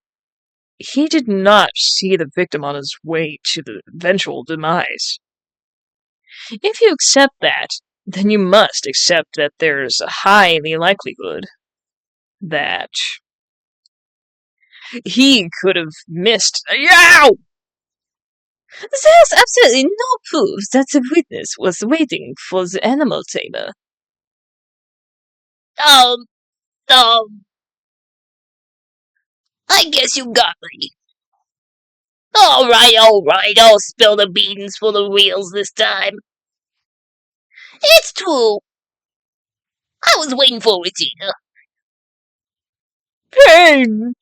he did not see the victim on his way to the eventual demise. If you accept that, then you must accept that there's a highly likelihood that he could have missed. Yow! There's absolutely no proof that the witness was waiting for the animal tamer. I guess you got me. Alright, I'll spill the beans for the wheels this time. It's true. I was waiting for Regina. Pain!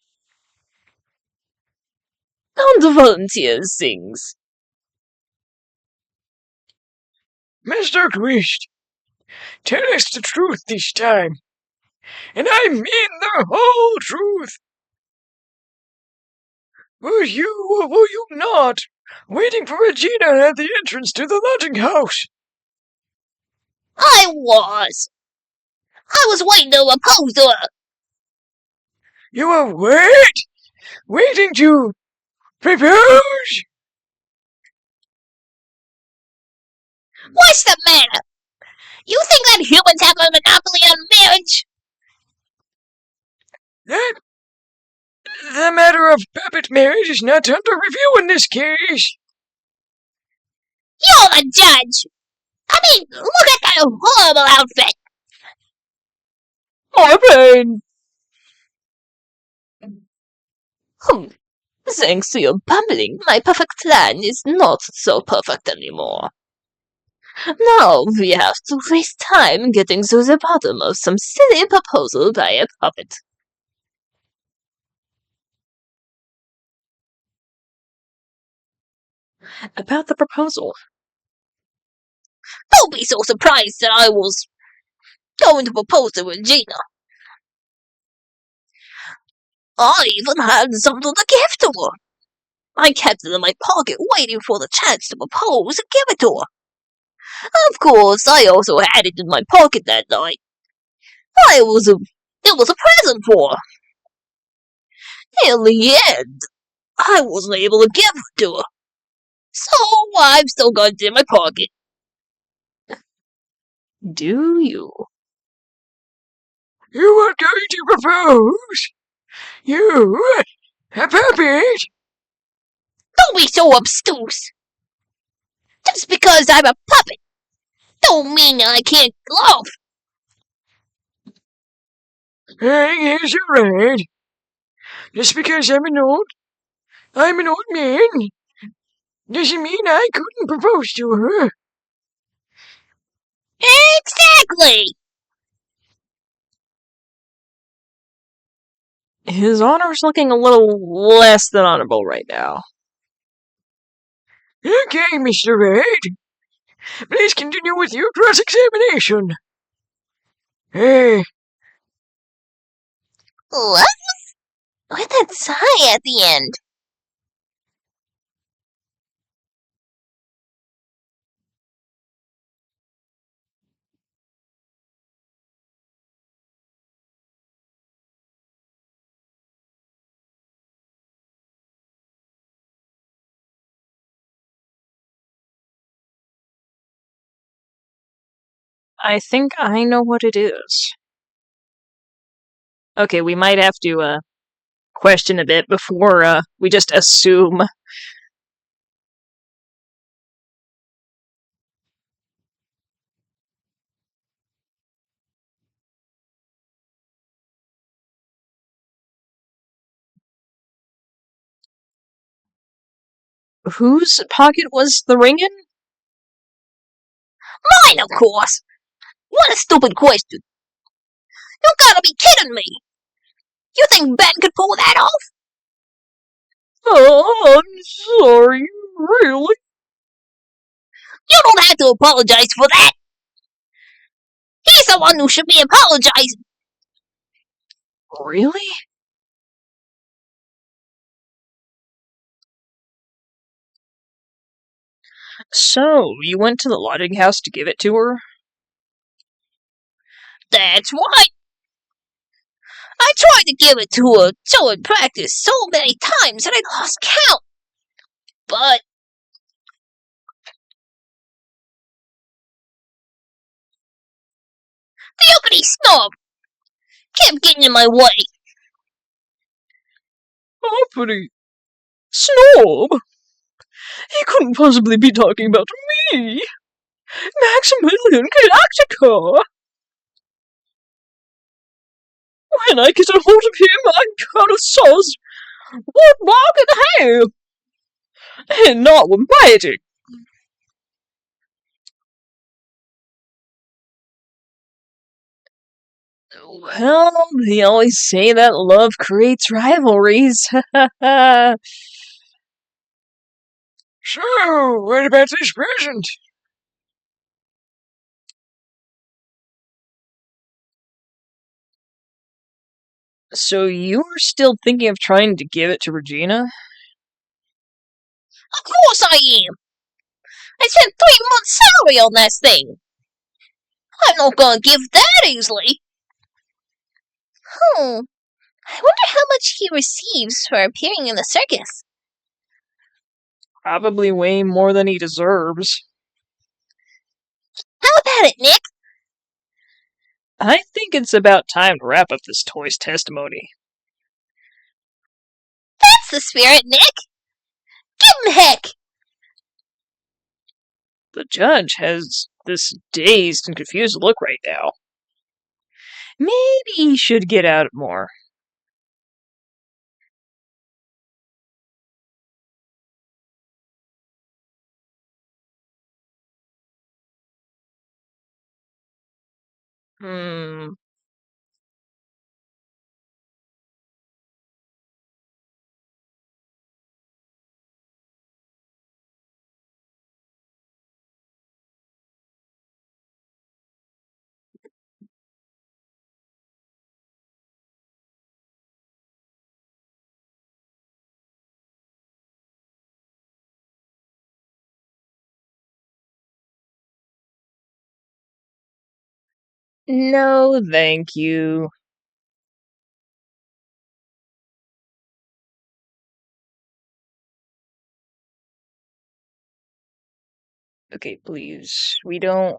And the volunteers sings. Mr. Twist, tell us the truth this time. And I mean the whole truth. Were you or were you not waiting for Regina at the entrance to the lodging house? I was. I was waiting to oppose her. You were waiting to propose? What's the matter? You think that humans have a monopoly on marriage? That the matter of puppet marriage is not under review in this case. You're the judge. I mean, look at that horrible outfit. My pain! Thanks to your bumbling, my perfect plan is not so perfect anymore. Now we have to waste time getting to the bottom of some silly proposal by a puppet. About the proposal. Don't be so surprised that I was going to propose to Regina. I even had something to give to her. I kept it in my pocket waiting for the chance to propose and give it to her. Of course, I also had it in my pocket that night. It was a present for her. In the end, I wasn't able to give it to her. So I've still got it in my pocket. Do you? You are going to propose? You, a puppet? Don't be so obtuse. Just because I'm a puppet, don't mean I can't love. I guess you're right. Just because I'm an old man, doesn't mean I couldn't propose to her. Exactly. His honor's looking a little less than honorable right now. Okay, Mr. Wright. Please continue with your cross-examination. Hey, What? With that sigh at the end. I think I know what it is. Okay, we might have to, question a bit before, we just assume. Whose pocket was the ring in? Mine, of course. What a stupid question. You gotta be kidding me. You think Ben could pull that off? Oh, I'm sorry, really? You don't have to apologize for that. He's the one who should be apologizing. Really? So, you went to the lodging house to give it to her? That's right. I tried to give it to her so in practice so many times that I lost count. But the uppity snob kept getting in my way. Uppity snob? He couldn't possibly be talking about me! Maximilian Galactica! When I get a hold of him, I'm gonna sauce what walk in hell! And not with magic! Well, they always say that love creates rivalries. So, what about this present? So you were still thinking of trying to give it to Regina? Of course I am. I spent 3 months' salary on that thing. I'm not gonna give that easily. I wonder how much he receives for appearing in the circus. Probably way more than he deserves. How about it, Nick? I think it's about time to wrap up this toy's testimony. That's the spirit, Nick. Give him heck. The judge has this dazed and confused look right now. Maybe he should get out more. Hmm. No, thank you. Okay, please. We don't.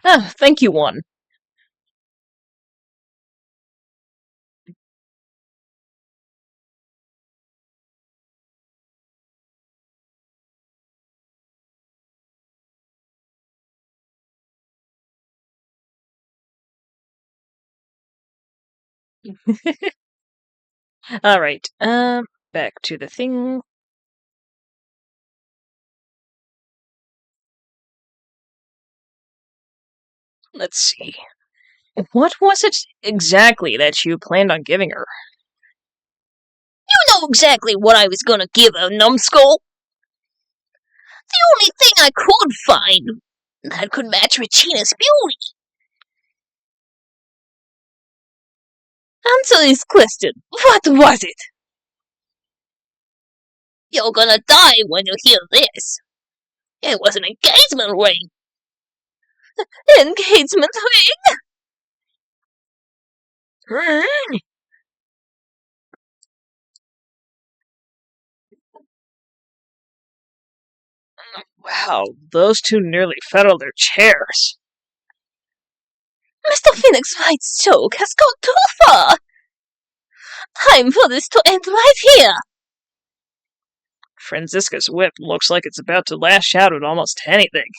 Ah, thank you, one. Alright, back to the thing. Let's see. What was it exactly that you planned on giving her? You know exactly what I was gonna give her, numbskull. The only thing I could find that could match Regina's beauty. Answer this question. What was it? You're gonna die when you hear this. It was an engagement ring. Engagement ring? Ring? Wow, those two nearly fell out of their chairs. Mr. Phoenix Wright's joke has gone too far. Time for this to end right here. Franziska's whip looks like it's about to lash out at almost anything.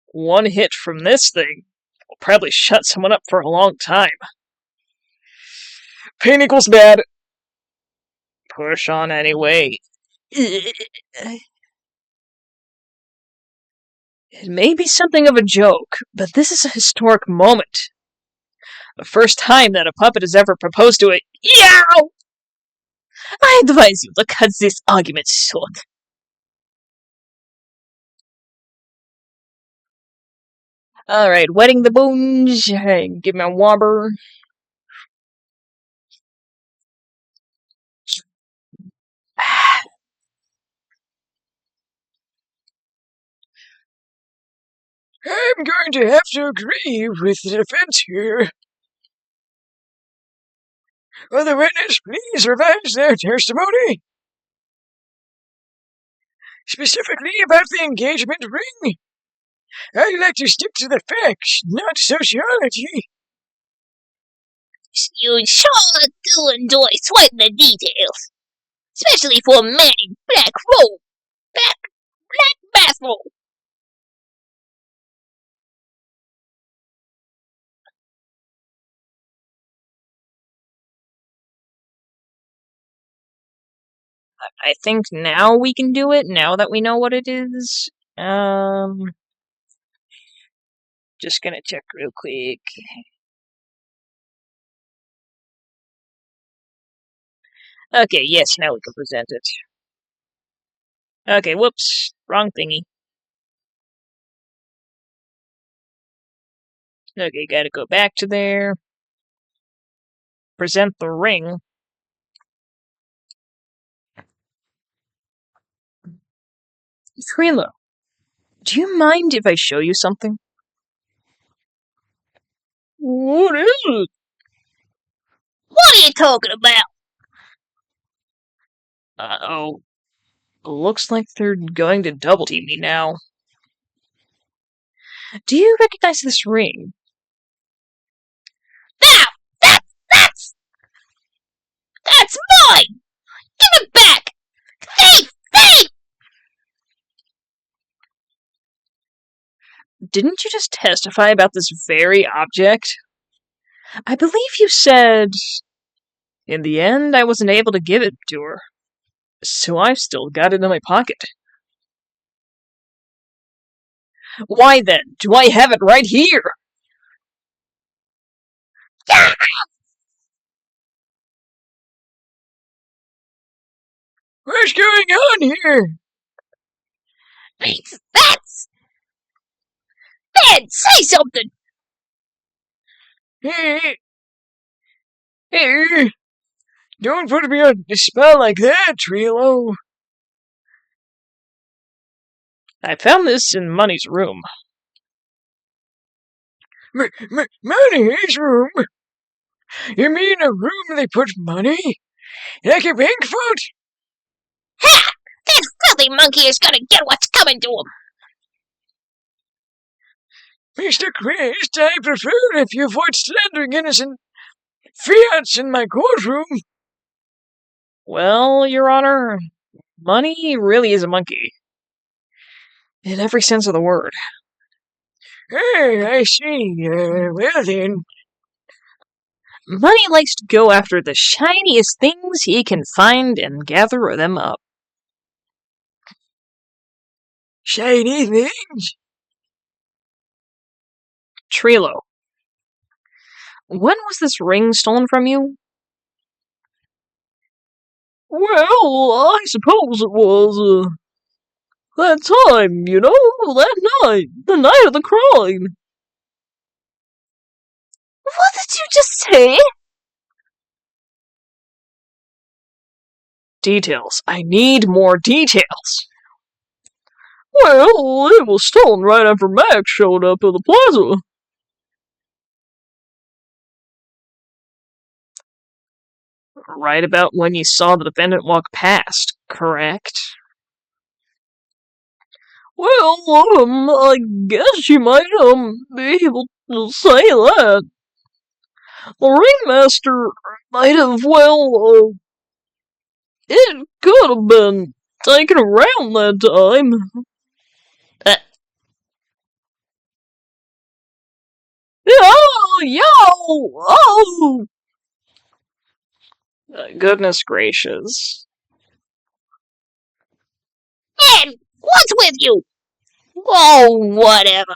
One hit from this thing will probably shut someone up for a long time. Pain equals bad. Push on anyway. It may be something of a joke, but this is a historic moment. The first time that a puppet has ever proposed to it. Yow! I advise you to cut this argument short. Alright, wetting the bones. Give me a wobber. I'm going to have to agree with the defense here. Will the witness please revise their testimony? Specifically about the engagement ring. I'd like to stick to the facts, not sociology. You sure do enjoy sweating the details. Especially for a man in black bathrobe. I think now we can do it, now that we know what it is. Just gonna check real quick. Okay, yes, now we can present it. Okay, whoops. Wrong thingy. Okay, gotta go back to there. Present the ring. Trilo, do you mind if I show you something? What is it? What are you talking about? Uh-oh. Looks like they're going to double team me now. Do you recognize this ring? Now! That's mine! Give it back! Thief! Thief! Didn't you just testify about this very object? I believe you said... In the end, I wasn't able to give it to her. So I've still got it in my pocket. Why then, do I have it right here? What's going on here? That's... Ben, say something! Hey, don't put me on the spot like that, Trilo. I found this in Money's room. Money's room? You mean a room they put money? Like a bank vault? Ha! That filthy monkey is gonna get what's coming to him! Mr. Christ, I prefer if you avoid slandering innocent fiats in my courtroom. Well, Your Honor, Money really is a monkey. In every sense of the word. Hey, I see. Well then. Money likes to go after the shiniest things he can find and gather them up. Shiny things? Trilo, when was this ring stolen from you? Well, I suppose it was, that time, you know, that night, the night of the crime. What did you just say? Details. I need more details. Well, it was stolen right after Max showed up at the plaza. Right about when you saw the defendant walk past, correct? Well, I guess you might, be able to say that. The ringmaster might have, well, it could have been taken around that time. Oh! Goodness gracious. Ben, what's with you? Oh, whatever.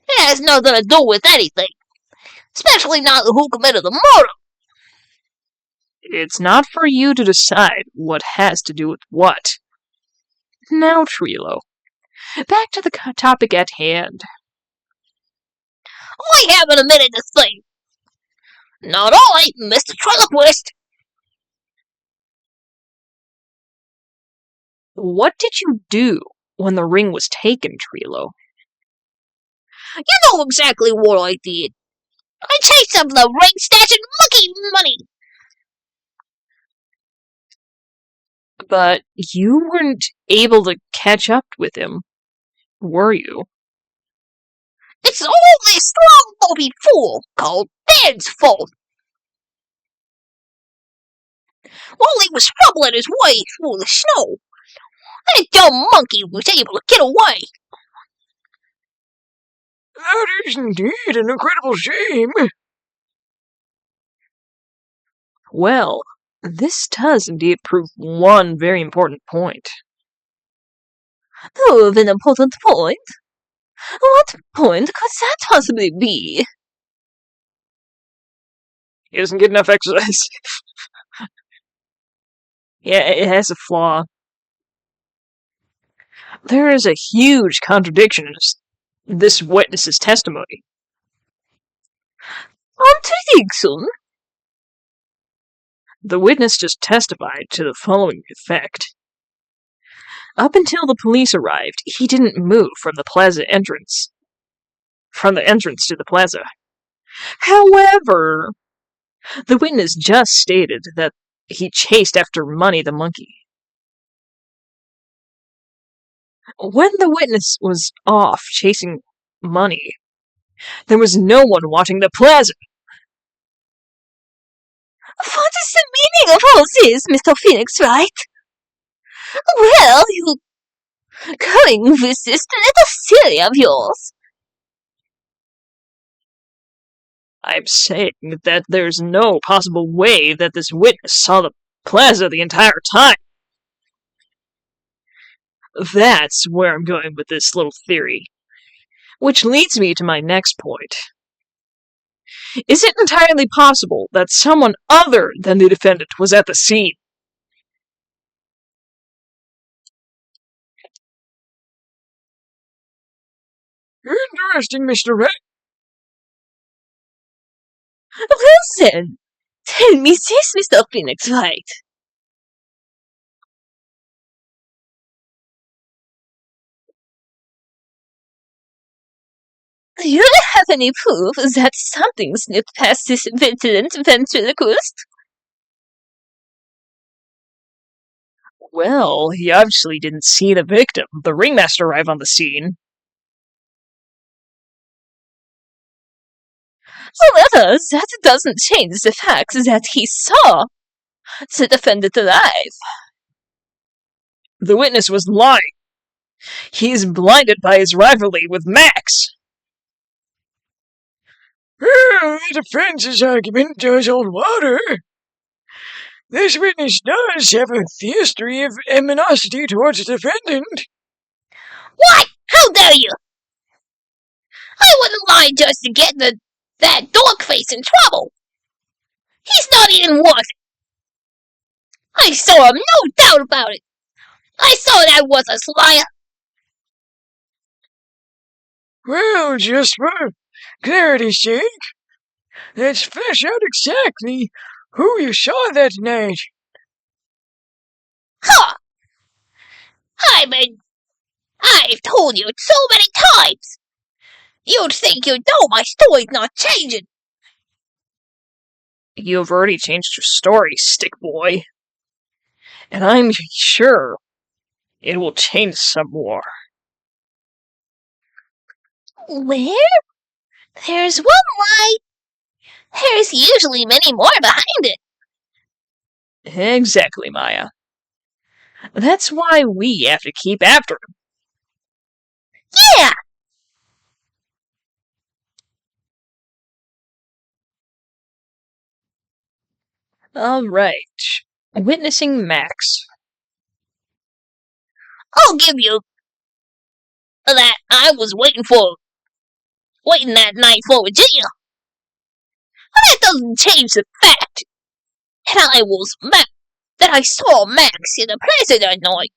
It has nothing to do with anything. Especially not who committed the murder. It's not for you to decide what has to do with what. Now, Trilo, back to the topic at hand. I haven't a minute to think. Not all right, Mr. Trilopwist. What did you do when the ring was taken, Trilo? You know exactly what I did. I chased up the ring snatching monkey money. But you weren't able to catch up with him, were you? It's only a strong bobby fool called Ben's fault. While he was fumbling his way through the snow, that dumb monkey was able to get away. That is indeed an incredible shame. Well, this does indeed prove one very important point. Prove an important point? What point could that possibly be? He doesn't get enough exercise. Yeah, it has a flaw. There is a huge contradiction in this witness's testimony. Contradiction? The witness just testified to the following effect. Up until the police arrived, he didn't move from the entrance to the plaza. However, the witness just stated that he chased after Money the monkey. When the witness was off chasing Money, there was no one watching the plaza. What is the meaning of all this, Mr. Phoenix, Wright? Well, you going with this little theory of yours? I'm saying that there's no possible way that this witness saw the plaza the entire time. That's where I'm going with this little theory. Which leads me to my next point. Is it entirely possible that someone other than the defendant was at the scene? Interesting, Mr. Wright. Well then, tell me this, Mr. Phoenix, Wright. Do you have any proof that something slipped past this vigilant ventriloquist? Well, he obviously didn't see the victim, the ringmaster, arrive on the scene. However, that doesn't change the fact that he saw the defendant alive. The witness was lying. He's blinded by his rivalry with Max. Well, the defense's argument does hold water. This witness does have a history of animosity towards the defendant. What? How dare you? I wouldn't lie just to get that dog face in trouble. He's not even worth it. I saw him, no doubt about it. I saw that was a liar. Well, just for clarity's sake, let's flesh out exactly who you saw that night. Huh! I've told you so many times. You'd think you know my story's not changing. You've already changed your story, stick boy. And I'm sure it will change some more. Where there's one lie, there's usually many more behind it. Exactly, Maya. That's why we have to keep after him. Yeah! Alright. Witnessing Max. I'll give you that I was waiting that night for Virginia. But that doesn't change the fact that I saw Max in the place that night.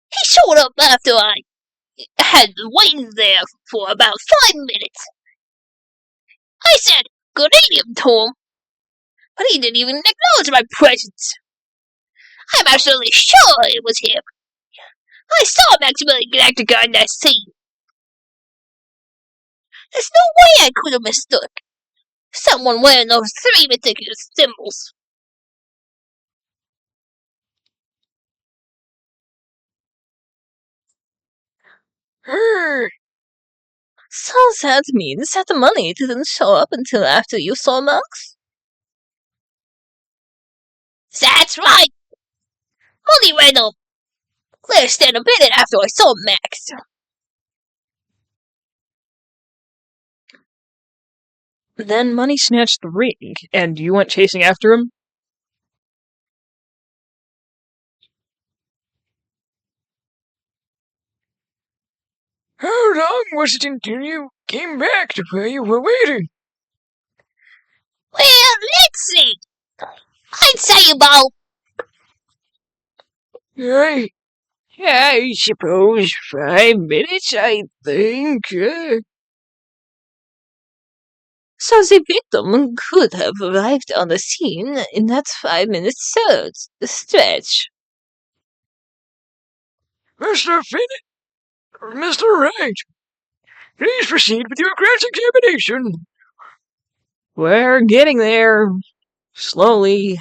He showed up after I had been waiting there for about 5 minutes. I said good evening to him, but he didn't even acknowledge my presence. I'm absolutely sure it was him. I saw Maximilian Galactica on that scene. There's no way I could have mistook someone wearing those three ridiculous symbols. So that means that the money didn't show up until after you saw Max? That's right. Money ran up less than a minute after I saw Max. Then Money snatched the ring, and you went chasing after him? How long was it until you came back to where you were waiting? Well, let's see. I'd say about I suppose 5 minutes, I think. So the victim could have arrived on the scene in that 5-minute stretch. Mr. Finney, Mr. Wright, please proceed with your cross-examination. We're getting there. Slowly.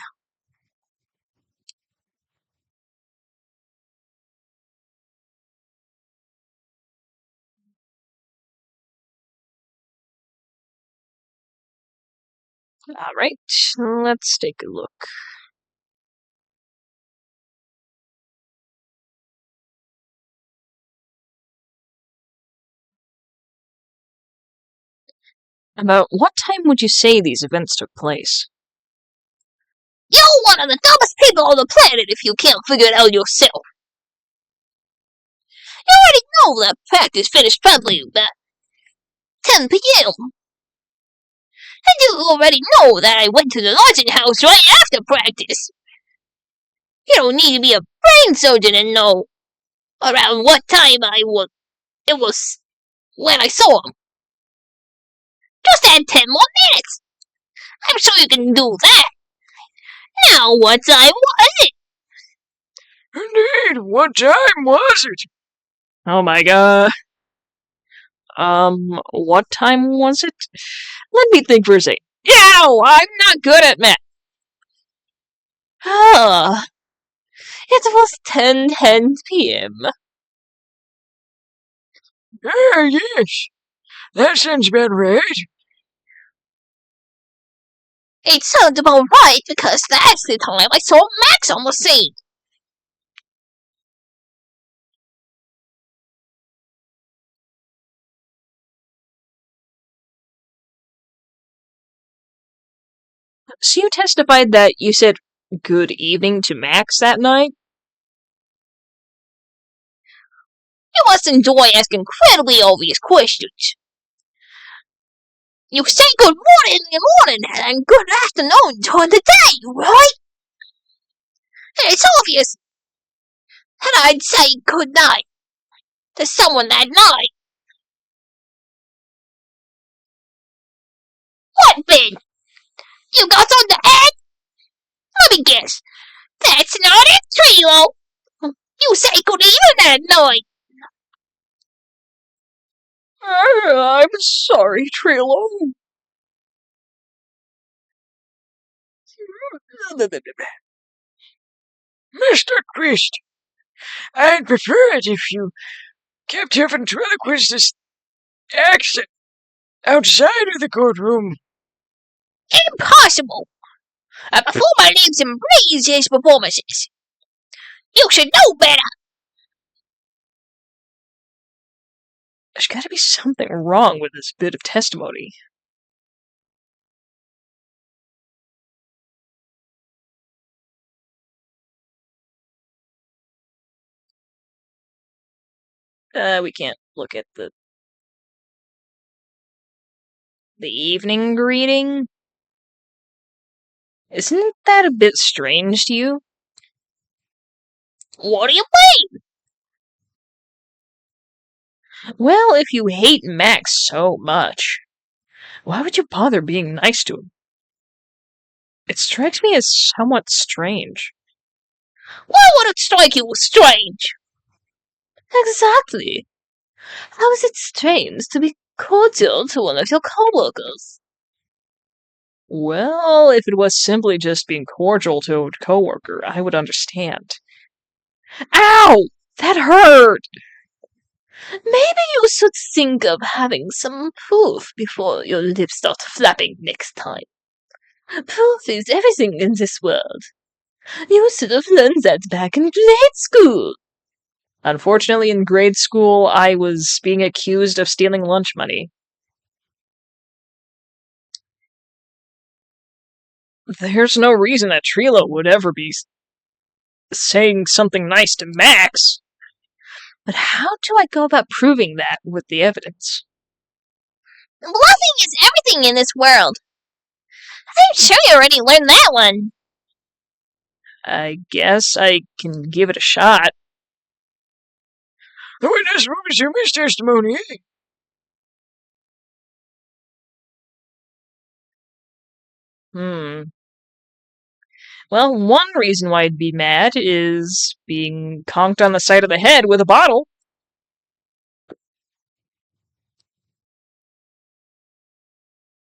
Alright, let's take a look. About what time would you say these events took place? you're one of the dumbest people on the planet if you can't figure it out yourself. You already know that practice finished probably about 10 p.m. And you already know that I went to the lodging house right after practice. You don't need to be a brain surgeon and know around what time it was when I saw him. Just add 10 more minutes. I'm sure you can do that. Now, what time was it? Indeed, what time was it? Oh my god. What time was it? Let me think for a second. Yow! I'm not good at math. Ah, it was 10:10 p.m. Yes, that sounds about right. It sounds about right because that's the time I saw Max on the scene. So you testified that you said good evening to Max that night? You must enjoy asking incredibly obvious questions. You say good morning in the morning and good afternoon during the day, right? And it's obvious that I'd say good night to someone that night. What then? You got on the head? Let me guess. That's not it, Trilo. You say good evening that night. I'm sorry, Trilo. Mr. Christ, I'd prefer it if you kept your ventriloquist's accent outside of the courtroom. Impossible. A performer lives and breathes his performances. You should know better. There's gotta be something wrong with this bit of testimony. We can't look at the evening greeting. Isn't that a bit strange to you? What do you mean? Well, if you hate Max so much, why would you bother being nice to him? It strikes me as somewhat strange. Why would it strike you as strange? Exactly. How is it strange to be cordial to one of your coworkers. Well, if it was simply just being cordial to a coworker, I would understand. Ow! That hurt! Maybe you should think of having some proof before your lips start flapping next time. Proof is everything in this world. You should have learned that back in grade school. Unfortunately, in grade school, I was being accused of stealing lunch money. There's no reason that Trilo would ever be saying something nice to Max. But how do I go about proving that with the evidence? Bluffing is everything in this world. I'm sure you already learned that one. I guess I can give it a shot. The witness will resume his testimony. Well, one reason why I'd be mad is being conked on the side of the head with a bottle.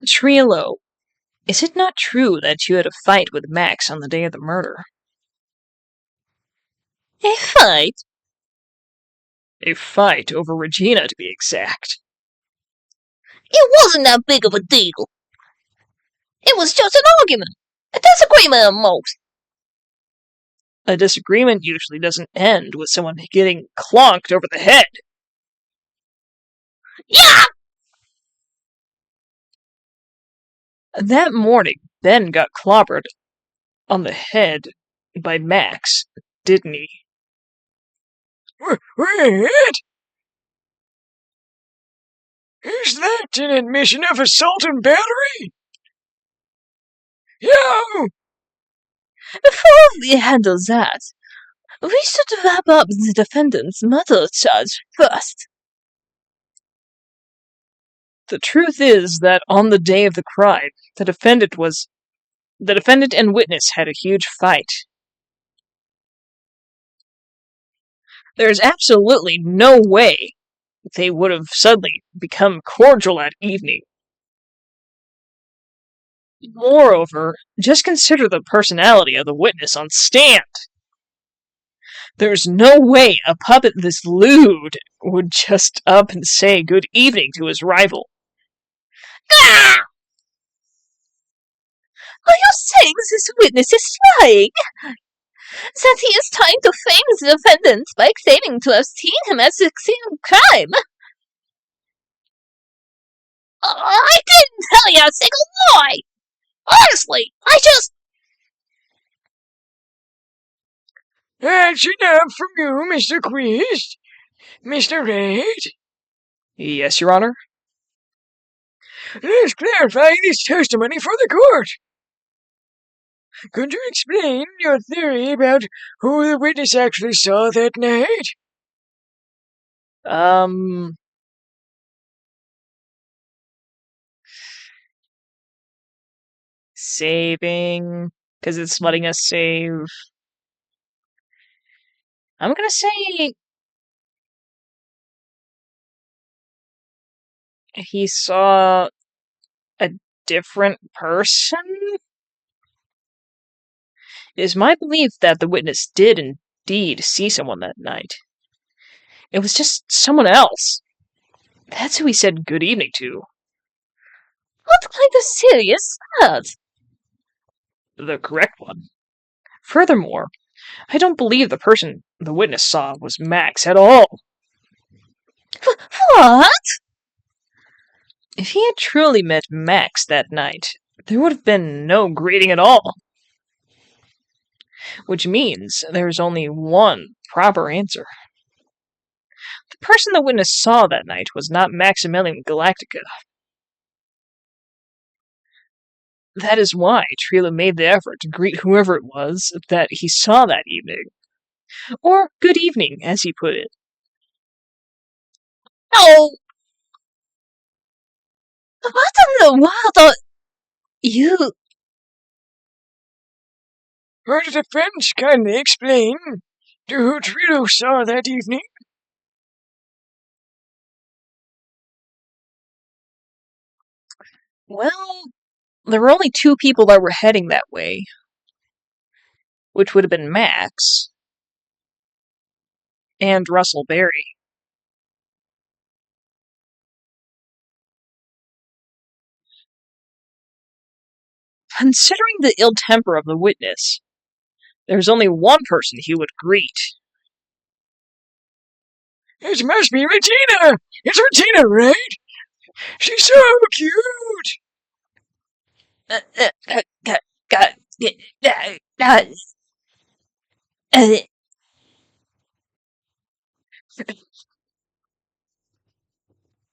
Trilo, is it not true that you had a fight with Max on the day of the murder? A fight? A fight over Regina, to be exact. It wasn't that big of a deal. It was just an argument. A disagreement at most. A disagreement usually doesn't end with someone getting clonked over the head. Yeah! That morning, Ben got clobbered on the head by Max, didn't he? Wait! Is that an admission of assault and battery? Yeah! Before we handle that, we should wrap up the defendant's murder charge first. The truth is that on the day of the crime, the defendant and witness had a huge fight. There's absolutely no way they would have suddenly become cordial that evening. Moreover, just consider the personality of the witness on stand. There's no way a puppet this lewd would just up and say good evening to his rival. Ah! Are you saying this witness is lying? That he is trying to frame the defendant by claiming to have seen him at the scene of crime? I didn't tell you a single lie. Honestly, I just... That's enough from you, Mr. Quist. Mr. Wright? Yes, Your Honor? Let's clarify this testimony for the court. Could you explain your theory about who the witness actually saw that night? Saving, because it's letting us save. I'm gonna say he saw a different person? It is my belief that the witness did indeed see someone that night. It was just someone else. That's who he said good evening to. What kind of theory is that? The correct one. Furthermore, I don't believe the person the witness saw was Max at all. What? If he had truly met Max that night, there would have been no greeting at all. Which means there's only one proper answer. The person the witness saw that night was not Maximilian Galactica. That is why Trila made the effort to greet whoever it was that he saw that evening. Or good evening, as he put it. No! What in the world are you... Would the defense kindly explain to who Trilo saw that evening? Well, there were only two people that were heading that way, which would have been Max and Russell Berry. Considering the ill temper of the witness, there's only one person he would greet. It must be Regina! It's Regina, right? She's so cute!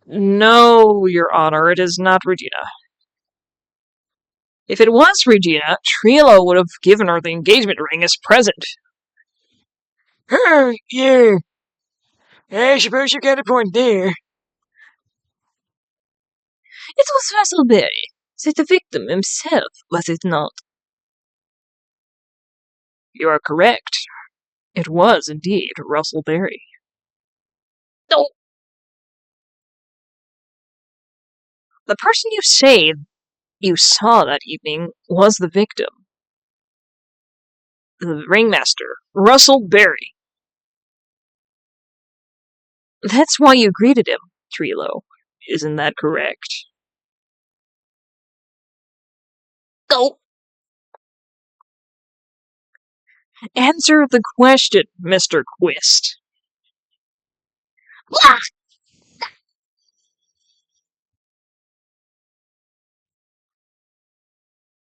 No, Your Honor, it is not Regina. If it was Regina, Trilo would have given her the engagement ring as present. Oh, yeah. I suppose you got a point there. It was Russell Berry, the victim himself, was it not? You are correct. It was indeed Russell Berry. No. The person you say you saw that evening was the victim. The ringmaster, Russell Berry. That's why you greeted him, Trilo. Isn't that correct? Go. Answer the question, Mr. Quist. Blah.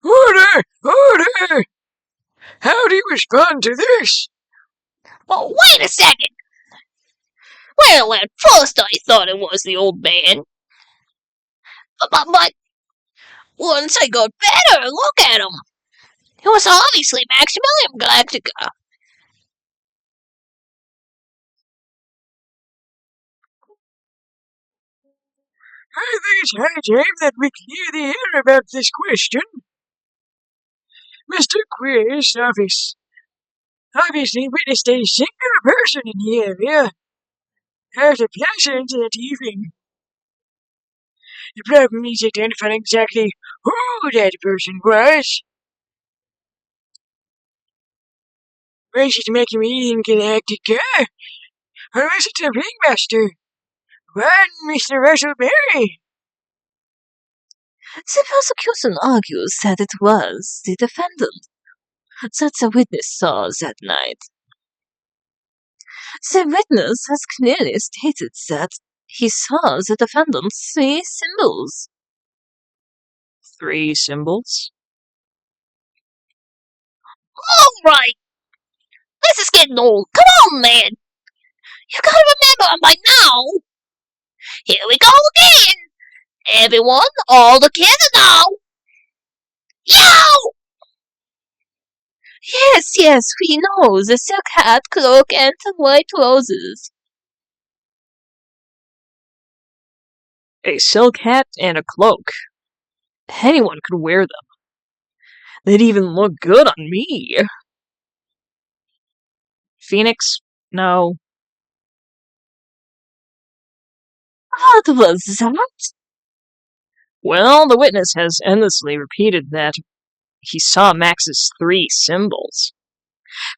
Order! Order! How do you respond to this? Well, wait a second. Well, at first I thought it was the old man. But once I got better look at him, it was obviously Maximilian Galactica. I think it's high time that we clear the air about this question. Mr. Quist's office obviously witnessed a singular person in the area after passing that evening. The problem is identifying exactly who that person was. Was it Maximilian Galactica? Or was it the ringmaster? One Mr. Russell Berry? The prosecution argues that it was the defendant that the witness saw that night. The witness has clearly stated that he saw the defendant's 3 symbols. 3 symbols? Alright. This is getting old. Come on, man. You gotta remember him by now. Here we go again. Everyone, all together now. Yo! Yes, we know, the silk hat, cloak, and the white roses. A silk hat and a cloak. Anyone could wear them. They'd even look good on me. Phoenix? No. What was that? Well, the witness has endlessly repeated that he saw Max's 3 symbols.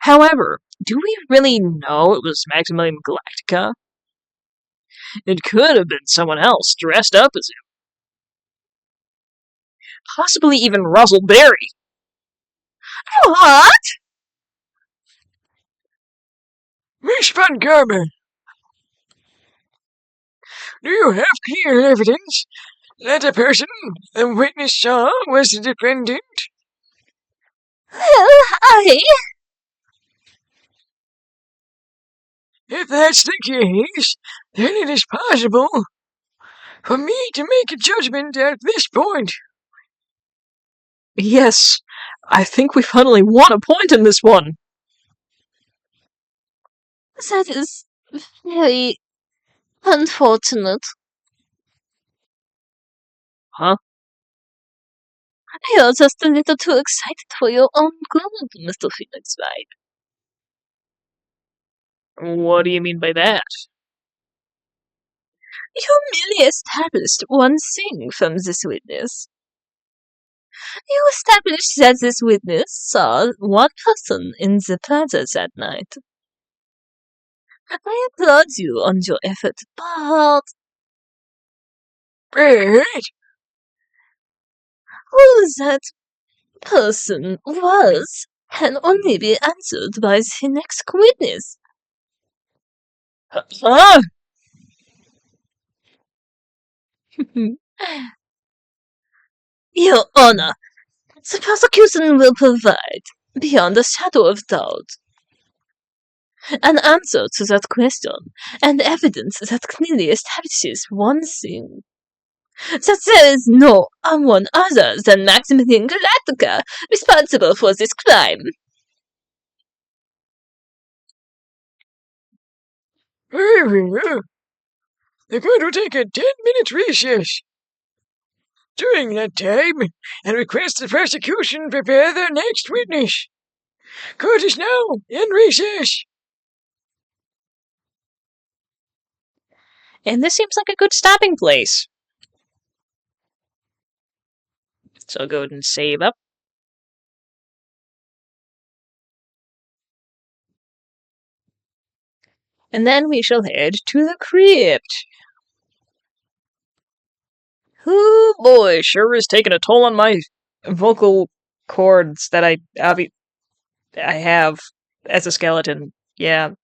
However, do we really know it was Maximilian Galactica? It could have been someone else dressed up as him. Possibly even Russell Berry. What? Miss Montgomery, do you have clear evidence that the person the witness saw was the defendant? Well, If that's the case, then it is possible for me to make a judgment at this point. Yes, I think we finally won a point in this one. That is very unfortunate. Huh? You're just a little too excited for your own good, Mr. Phoenix Wright. What do you mean by that? You merely established one thing from this witness. You established that this witness saw one person in the plaza that night. I applaud you on your effort, but Right. who that person was can only be answered by the next witness. Huh? Your Honor, the prosecution will provide, beyond a shadow of doubt, an answer to that question, and evidence that clearly establishes one thing. That there is no one other than Maximilian Galatka responsible for this crime. Very well. They're going to take a 10-minute recess. During that time, and request the prosecution prepare their next witness. Court is now in recess. And this seems like a good stopping place. So I'll go ahead and save up. And then we shall head to the crypt. Oh boy, sure is taking a toll on my vocal cords that I have as a skeleton. Yeah.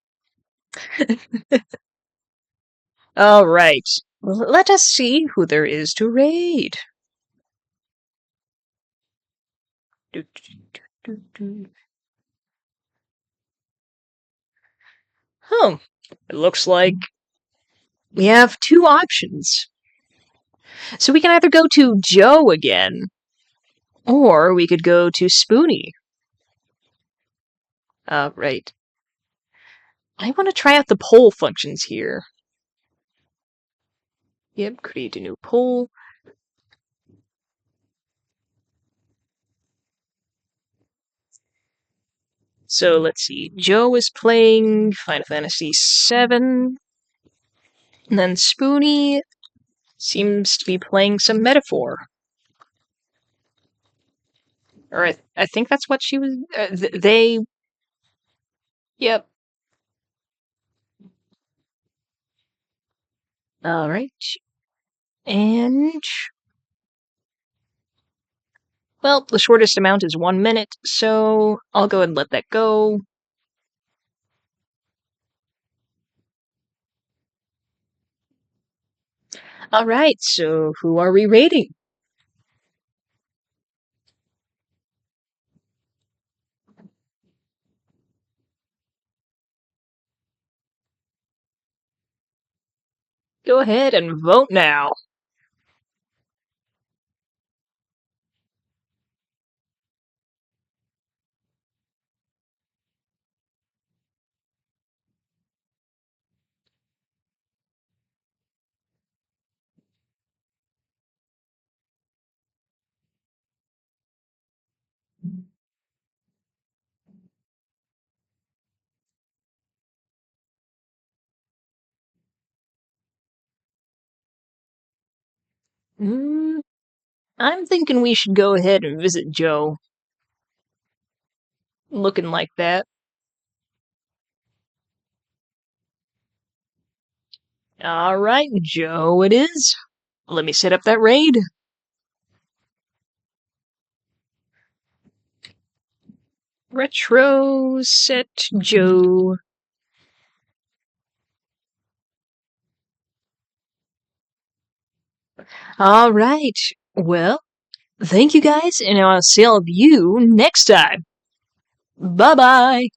All right. Well, let us see who there is to raid. Oh, it looks like we have two options. So we can either go to Joe again, or we could go to Spoonie. Right. I want to try out the poll functions here. Yep, create a new poll. So let's see. Joe is playing Final Fantasy VII. And then Spoonie seems to be playing some Metaphor. Or I think that's what she was... they... Yep. Alright. And... well, the shortest amount is 1 minute, so I'll go ahead and let that go. Alright, so who are we rating? Go ahead and vote now. I'm thinking we should go ahead and visit Joe. Looking like that. Alright, Joe it is. Let me set up that raid. Retro set Joe. Alright, well, thank you guys, and I'll see all of you next time. Bye-bye.